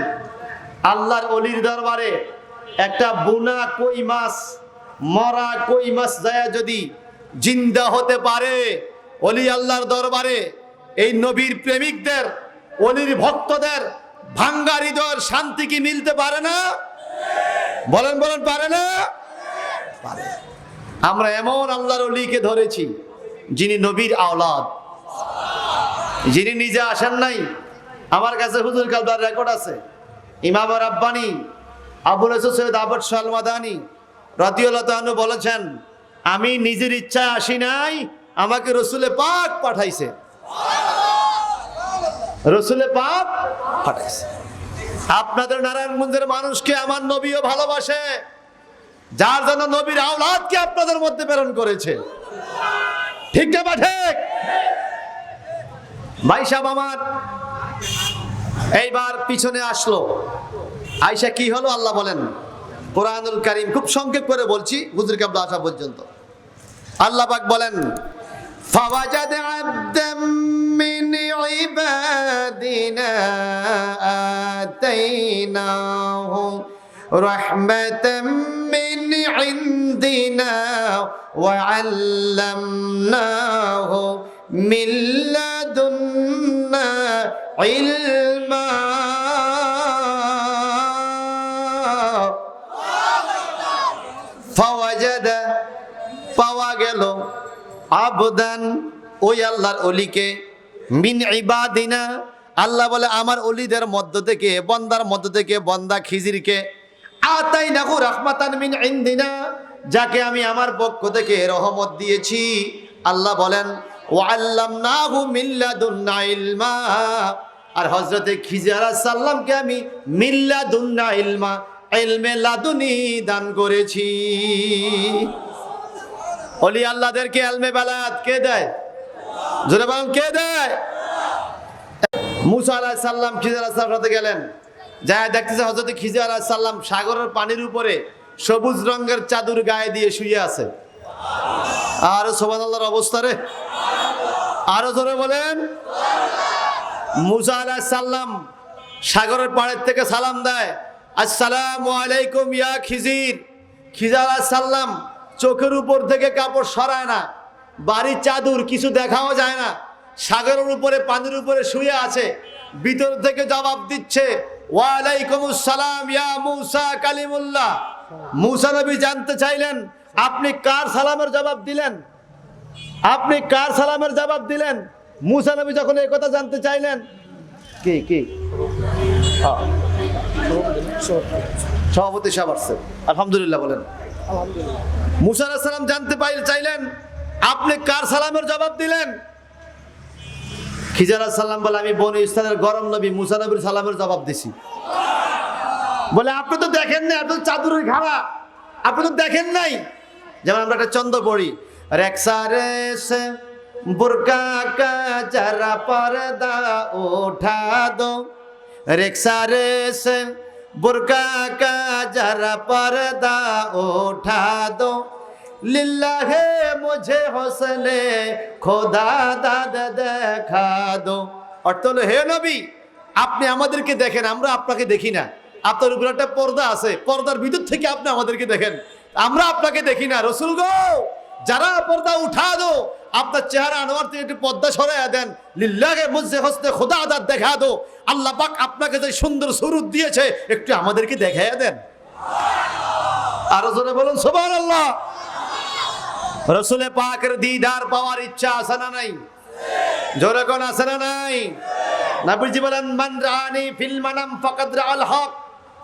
আল্লাহর ওলির দরবারে একটা বুনা কই মাছ, মরা কই মাছ যায় যদি জিন্দা হতে পারে, ওলি আল্লাহর দরবারে এই নবীর প্রেমিকদের, ওলির ভক্তদের ভাঙ্গা হৃদয়ের শান্তি কি মিলতে পারে না? বলেন বলেন, পারে না? পারে। আমরা এমন আল্লাহর ওলিকে ধরেছি যিনি নবীর আওলাদ, যিনি নিজে আসেন নাই। আমার কাছে হুজুর কালবার রেকর্ড আছে। ইমাম রাব্বানি আবুল হাসান সৈয়দ আবদ শাহ আল মাদানী রাদিয়াল্লাহু তাআলা বলেছেন, আমি নিজের ইচ্ছায় আসি নাই, আমাকে রসুলে পাক পাঠাইছে। রসুলে পাক পাঠাইছে। আপনাদের নারায়ণগঞ্জের মানুষকে আমার নবীও ভালোবাসে, যার জন্য নবীর আওলাদকে আপনাদের মধ্যে প্রেরণ করেছে। ঠিক না ঠিক? ভাই সাহেব আমার এইবার পিছনে আসলো। আয়েশা কি হলো আল্লাহ বলেন কোরআনুল কারীম খুব সংক্ষেপ করে বলছি হুজুর কেবলা আসা পর্যন্ত। আল্লাহ পাক বলেন, فوجد عبدا من عبادنا آتيناه رحمة من عندنا وعلمناه من لدنا علما। فوجد পাওয়া গেল আবদান ওই আল্লাহর অলিকে মিন ইবাদিনা, আল্লাহ বলে আমার অলিদের মধ্য থেকে, বন্দার মধ্য থেকে বন্দা খিজিরকে, আতাইনাহু রাহমাতান মিন ইনদিনা, যাকে আমি আমার পক্ষ থেকে রহমত দিয়েছি। আল্লাহ বলেন ওয়া আল্লামনাহু মিন লাদুন্না ইলমা, আর হযরতে খিজির আলাইহিস সালামকে আমি মিন লাদুন্না ইলমা, ইলমে লাদুনি দান করেছি। ওলি আল্লাহদেরকে ইলমে বালাত কে দেয়? জোরে বলুন কে দেয়? মুসা আলাইহিস সালাম খিজির আলাইহিস সালামের সাথে গেলেন, যায় দেখতেছে হযরত খিজির আলাইহিস সালাম সাগরের পানির উপরে সবুজ রঙের চাদর গায়ে দিয়ে শুয়ে আছে। আর সুবহানাল্লাহর অবস্থা রে, আরো জোরে বলেন। মুসা আলাইহিস সালাম সাগরের পাড়ের থেকে সালাম দেয়, আসসালামু আলাইকুম ইয়া খিজির। খিজির আলাইহিস সালাম চোখের উপর থেকে কাপড় সরায় না, বাড়ির চাদর কিছু দেখাও যায় না, সাগরের উপরে পানির উপরে শুয়ে আছে, ভিতর থেকে জবাব দিচ্ছে ওয়া আলাইকুমুস সালাম ইয়া মুসা কালিমুল্লাহ। মুসা নবী জানতে চাইলেন আপনি কার সালামের জবাব দিলেন? আপনি কার সালামের জবাব দিলেন? মুসা নবী যখন এই কথা জানতে চাইলেন, কি কি সভাপতি সাহেব আসছে, আলহামদুলিল্লাহ বলেন। মুসা আলাইহিস সালাম জানতে চাইলেন আপনি কার সালামের জবাব দিলেন? খিজির আলাইহিস সালাম বলে আমি বনি ইসরাইলের গরম নবী মুসা নবীর সালামের জবাব দিছি। বলে আপনি তো দেখেন না, আপনি চাদরের ঘাড়া, আপনি তো দেখেন নাই। যেমন আমরা একটা ছন্দ পড়ি, রেক্সারে সে বুরকা কা জরা পর্দা উঠা দো, রেক্সারে সে बुरका का जरा पर्दा उठा दो, लिल्लाहे मुझे हुस्ने खुदा दाद देखा दो। অর্থ হলো হে নবী আপনি আমাদেরকে দেখেন, আমরা আপনাকে দেখি না। আপনার উপর একটা পর্দা আছে, পর্দার ভিতর থেকে আপনি আমাদেরকে দেখেন, আমরা আপনাকে দেখি না। রসুল গো যারা পর্দা উঠা দো, আপনার চেহারা আনোয়ার থেকে একটু পর্দা সরাইয়া দেন, লিল্লাহে মুঝে হোসনে খোদা আদাত দেখা দো, আল্লাহ পাক আপনাকে যে সুন্দর সুরুত দিয়েছে একটু আমাদেরকে দেখাইয়া দেন। আরো জোরে বলুন সুবহানাল্লাহ। রাসূলে পাকের দিদার পাওয়ার ইচ্ছা আছে না নাই? জোরে কোন আছে না নাই? নবীজি বলেন মান রানি ফিল মানাম ফাকাদ রাআল হক,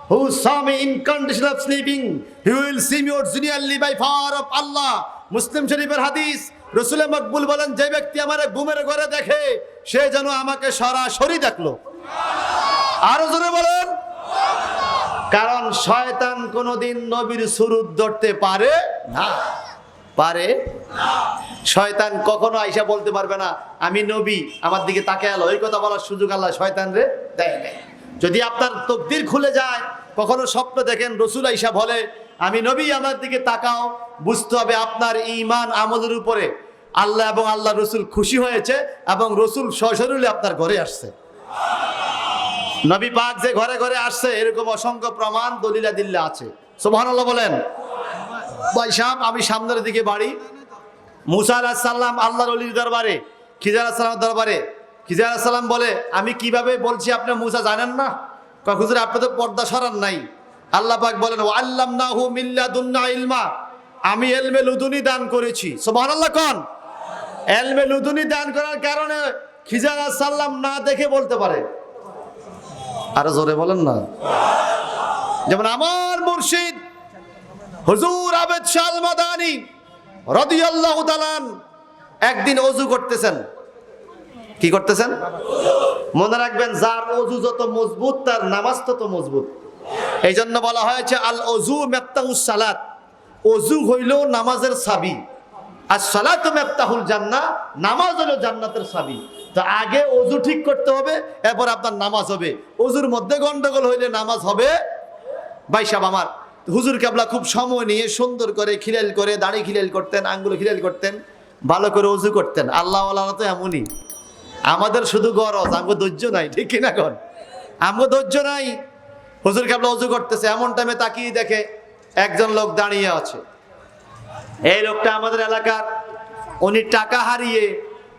who saw me in condition of sleeping he will see me originally by power of Allah। মুসলিম শরীফের হাদিস। রাসূলে মকবুল বলেন যে ব্যক্তি আমারে ঘুমের ঘরে দেখে সে যেন আমাকে সরাসরি দেখলো। আরো জোরে বলেন। কারণ শয়তান কোনদিন নবীর সুরত ধরতে পারে না, পারে না। শয়তান কখনো আইসা বলতে পারবে না আমি নবী আমার দিকে তাকায় আলো, এই কথা বলার সুযোগ আল্লাহ শয়তান রে দেয় নাই। যদি আপনার তকদির খুলে যায়, কখনো স্বপ্ন দেখেন রসুল আইসা বলে আমি নবী আমার দিকে তাকাও, বুঝতে হবে আপনার ঈমান আমলের উপরে আল্লাহ এবং আল্লাহ রসুল খুশি হয়েছে এবং রসুল সশরীরে আপনার ঘরে আসছে। নবী পাক যে ঘরে ঘরে আসছে এরকম অসংখ্য প্রমাণ দলিলা দিল্লা আছে। সুবহানাল্লাহ বলেন। ভাই সাহেব আমি সামনের দিকে বাড়ি, মুসা আলাইহিস সালাম আল্লাহর ওলির দরবারে, খিজির আলাইহিস সালামের দরবারে। খিজির আলাইহিস সালাম বলে আমি কিভাবে বলছি আপনি মুসা জানেন না? কয় হুজুর আপনি তো পর্দা সরান নাই। আল্লাহ পাক বলেন ওয়া আল্লামনাহু মিন লাদুন্না ইলমা, আমি ইলমে লুদুনি দান করেছি। সুবহানাল্লাহ কোন? ইলমে লুদুনি দান করার কারণে খিজির আলাইহিস সালাম না দেখে বলতে পারে। আরো জোরে বলেন না। যেমন আমার মুর্শিদ হুজুর আবেদ শাহ আল মাদানী রাদিয়াল্লাহু তাআলা একদিন ওযু করতেছেন। কি করতেছেন? মনে রাখবেন যার ওযু যত মজবুত তার নামাজ তত মজবুত। এই জন্য বলা হয়েছে আল ওযু মিফতাহুস সালাত, ওযু হইল নামাজের চাবি, আর সালাতু মিফতাহুল জান্নাহ, নামাজ হলো জান্নাতের চাবি। তো আগে ওযু ঠিক করতে হবে, এরপর আপনার নামাজ হবে। ওযুর মধ্যে গন্ডগোল হইলে নামাজ হবে। ভাই সাহেব আমার হুজুর কেবলা খুব সময় নিয়ে সুন্দর করে খিলাল করে দাড়ি খিলাল করতেন, আঙ্গুল খিলাল করতেন, ভালো করে উজু করতেন। আল্লাহওয়ালারা তো এমনই। আমাদের শুধু গরজ, আমগো ধৈর্য নাই, ঠিক কিনা কন? আমগো ধৈর্য নাই। হুজুর কেবলা উজু করতেছে, এমন টাইমে তাকিয়ে দেখে একজন লোক দাঁড়িয়ে আছে। এই লোকটা আমাদের এলাকার, উনি টাকা হারিয়ে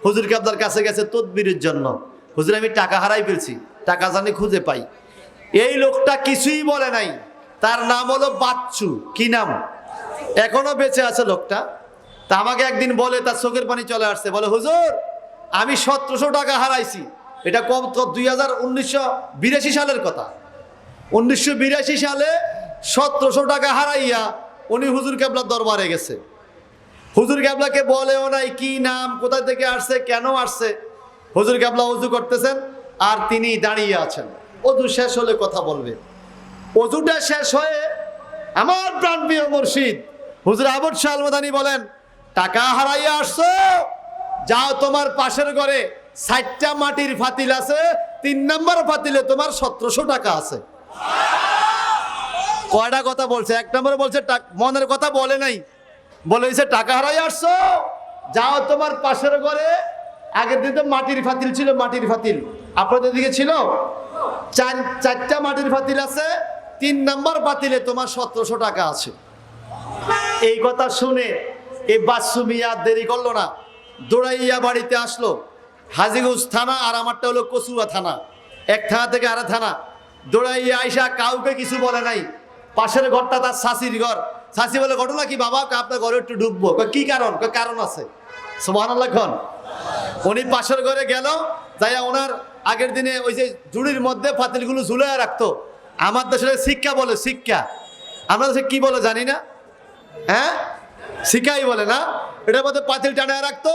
হুজুর কেবলার কাছে গেছে তদবিরের জন্য। হুজুর আমি টাকা হারাই ফেলছি, টাকা জানি খুঁজে পাই। এই লোকটা কিছুই বলে নাই, তার নাম হলো বাচ্চু। কি নাম? এখনো বেঁচে আছে লোকটা। তা আমাকে একদিন বলে, তার চোখের পানি চলে আসছে, বলে হুজুর আমি 1700 টাকা হারাইছি। এটা কম তো 1982 সালের কথা। 1982 সালে 1700 টাকা হারাইয়া উনি হুজুর কেবলার দরবারে গেছে। হুজুর কেবলাকে বলেও নাই কি নাম, কোথা থেকে আসছে, কেন আসছে। হুজুর কেবলা উজু করতেছেন আর তিনি দাঁড়িয়ে আছেন। অজু শেষ হলে কথা বলবে। অজুটা শেষ হয়ে আমার প্রাণপ্রিয় মুর্শিদ হুজুর আবুল শাহ আল মাদানী বলেন, টাকা হারাইয়া আসছো, যাও তোমার পাশের ঘরে 60টা মাটির ফাতিল আছে, 3 নম্বর ফাতিলে তোমার 1700 টাকা আছে। কয়টা কথা বলছে? 1 নম্বরে বলছে মনের কথা বলে নাই, বলেছে টাকা হারাইয়া আসছো, যাও তোমার পাশের ঘরে, আগের দিন তো মাটির ফাতিল ছিল, মাটির ফাতিল আপনাদের দিকে ছিল, 4টা মাটির ফাতিল আছে, 3 নম্বর ফাতিলে তোমার 1700 টাকা আছে। এই কথা শুনে এই বাচ্চু মিয়া দেরি করলো না, দৌড়াইয়া বাড়িতে আসলো। হাজীগঞ্জ থানা আর আমারটা হলো কচুয়া থানা, এক থানা থেকে আরেক থানা। দৌড়াইয়া আইসা কাউকে কিছু বলে নাই। পাশের ঘরটা তার শাশির ঘর। শাশি বলে, ঘটনা কি বাবা? আপনার ঘরে একটু ঢুকবো। কি কারণ? কারণ আছে। সুবহানাল্লাহ। উনি পাশের ঘরে গেল, যাইয়া ওনার আগের দিনে ওই যে জুড়ির মধ্যে ফাতিলগুলো ঝুলাইয়া রাখতো। আমার দেশে শিক্ষা বলে, শিক্ষা। আমরা দেশে কি বলে জানি না, হ্যাঁ শিখাই বলে না। এটার মধ্যে পাতিল টানায় রাখতো।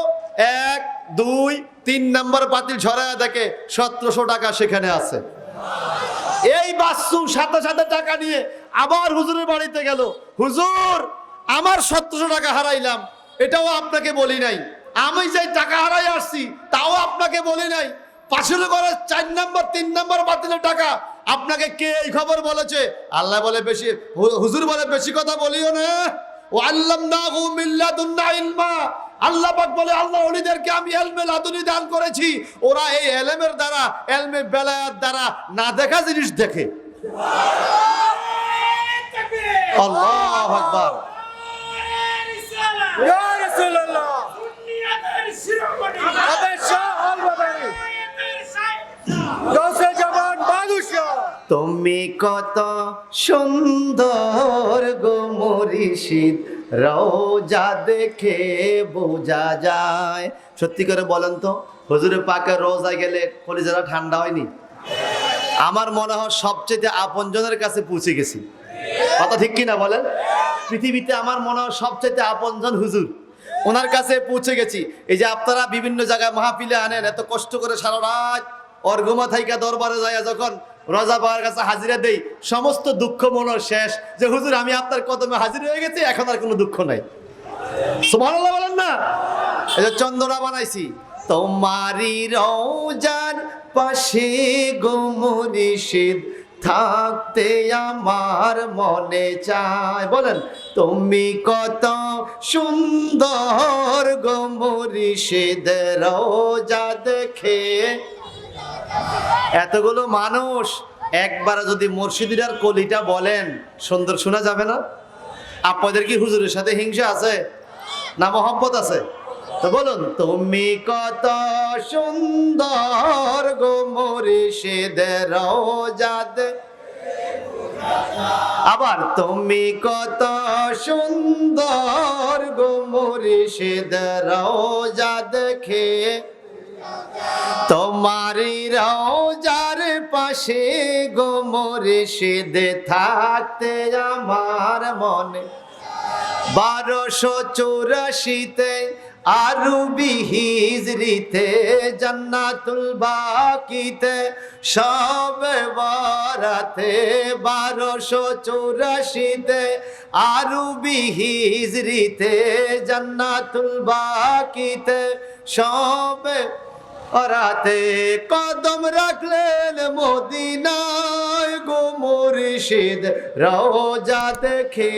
1, 2, 3 নম্বর পাতিল ছড়ায় দেখে 1700 টাকা সেখানে আছে। এই বাচ্চু সাথে সাথে টাকা নিয়ে আবার হুজুরের বাড়িতে গেল। হুজুর আমার 1700 টাকা হারাইলাম, এটাও আপনাকে বলি নাই। আমি যে টাকা হারাই আসছি তাও আপনাকে বলি নাই। পাশের ঘরে 4 নম্বর 3 নম্বর পাতিলের টাকা আপনাকে কে এই খবর বলেছে? আল্লাহ বলে বেশি, হুজুর বলে বেশি কথা বলিও না। ওয়াল্লামনাহু মিন লাদুন্না ইলমা। আল্লাহ পাক বলে আল্লাহ ওলিদেরকে আমি ইলমে লাদুনি দান করেছি। ওরা এই ইলমের দ্বারা, ইলমে বেলায়াত দ্বারা না দেখা জিনিস দেখে। আল্লাহু আকবার। ইয়া রাসূলুল্লাহ দুনিয়ার শিরোমণি আবেশা আল মাদানী দোসে জবান বাদশাহ, তুমি কত সুন্দর গো মুর্শিদ, রওজা দেখে বোঝা যায়। সত্যি করে বলেন তো, হুজুরে পাকের রওজায় গেলে কলিজাটা ঠান্ডা হয়নি? আমার মনে হয় সবচেয়ে আপনজনের কাছে পৌঁছে গেছি। কথা ঠিক কিনা বলেন? পৃথিবীতে আমার মনে হয় সবচেয়ে আপনজন হুজুর, ওনার কাছে পৌঁছে গেছি। এই যে আপনারা বিভিন্ন জায়গায় মাহফিলে আনেন, এত কষ্ট করে সারা রাত অর্ঘমা থাইকা দরবারে যায়, যখন রোজা পাওয়ার কাছে হাজিরা দেই, সমস্ত দুঃখ মনে শেষ, যে হুজুর আমি আপনার কদমে হাজির হয়ে গেছি, এখন আর কোনো দুঃখ নাই। সুবহানাল্লাহ বলেন না? এই যে চন্দনা বানাইছি, তোমারি রওজার পাশে গো মুর্শিদ, থাকতে আমার মনে চায়। বলেন, তুমি কত সুন্দর গো মুর্শিদ, রওজা দেখে। এতগুলো মানুষ একবার যদি মুর্শিদিরার কলিটা বলেন, সুন্দর শোনা যাবে না? আপনাদের কি হুজুরের সাথে হিংসা আছে না মহব্বত আছে? তো বলুন, তুমি কত সুন্দর গো মুর্শিদ, রওজা দেখে। আবার, তুমি কত সুন্দর গো মুর্শিদ, রওজা দেখে। তোমারি রওজার পাশে গো মুর্শিদ, থাকতে আমার মনে। 1284 আরবি হিজরিতে, জান্নাতুল বাকিতে শবে বরাতে। 1284 আরবি হিজরিতে, জান্নাতুল বাকিতে শবে বরাতে। কদম রাখলেন মদিনায় গো মুর্শিদ। মুর্শিদ রওজা দেখে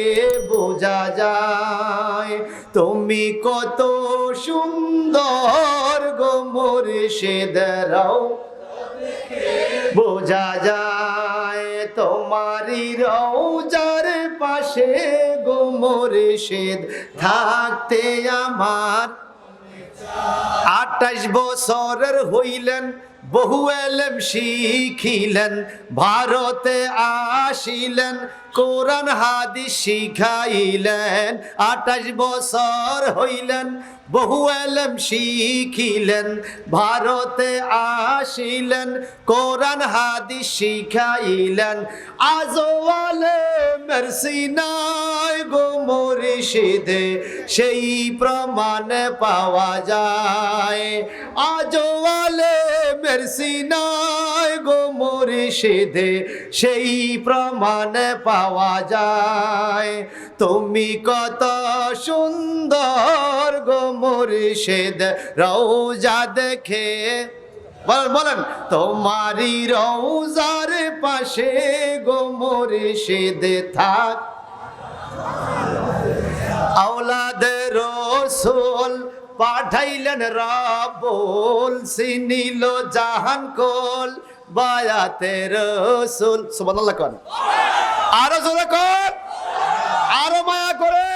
বোঝা যায় তুমি কত সুন্দর গো মুর্শিদ বোঝা যায় তোমারি রওজার পাশে গো মুর্শিদ থাকতে আমার 28 বছরের হইলেন বহু এলেম শিখিলেন ভারতে আসিলেন কোরআন হাদিস শিখাইলেন 28 বছর হইলেন বহু এলেম শিখিলেন ভারতে আসিলেন কোরআন হাদিস শিখাইলেন আজওয়ালে মেরসিনায় গো মুর্শিদে সেই প্রমাণ পাওয়া যায় আজওয়ালে মেরসিনায় গো মুর্শিদে সেই প্রমাণ পাওয়া যায় তুমি কত সুন্দর গো মুর্শিদ রওজা দেখে বলেন তোমারি রওজার পাশে গো মুর্শিদ থাক আওলাদে রাসূল পাঠাইলেন রাব্বুল সিনিল জাহান কোল বায়াতে রাসূল সুবহানাল্লাহ কোন আরো জোরে কোন আরো মায়া করে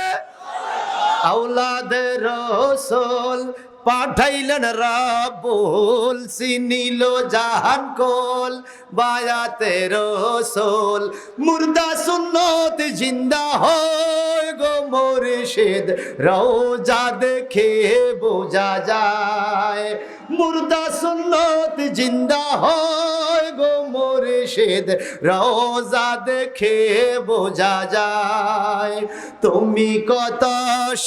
আওলাদে রাসূল পাঠাইলেন রাব্বুল সিনিল জাহান কোল বায়াতে রাসূল মুর্দা সুন্নত জিন্দা হয় গো মুর্শিদ রওজা দেখে বোঝা যায় মুর্দা সুন্নত জিন্দা হয় গো মুর্শিদ রওজা দেখে বোঝা যায় তুমি কত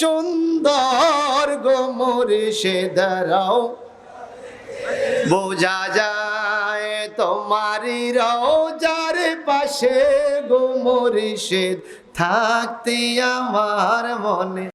সুন্দর গো মুর্শিদ বোঝা যায় তোমারি রওজার পাশে গো মুর্শিদ থাকতে আমার মনে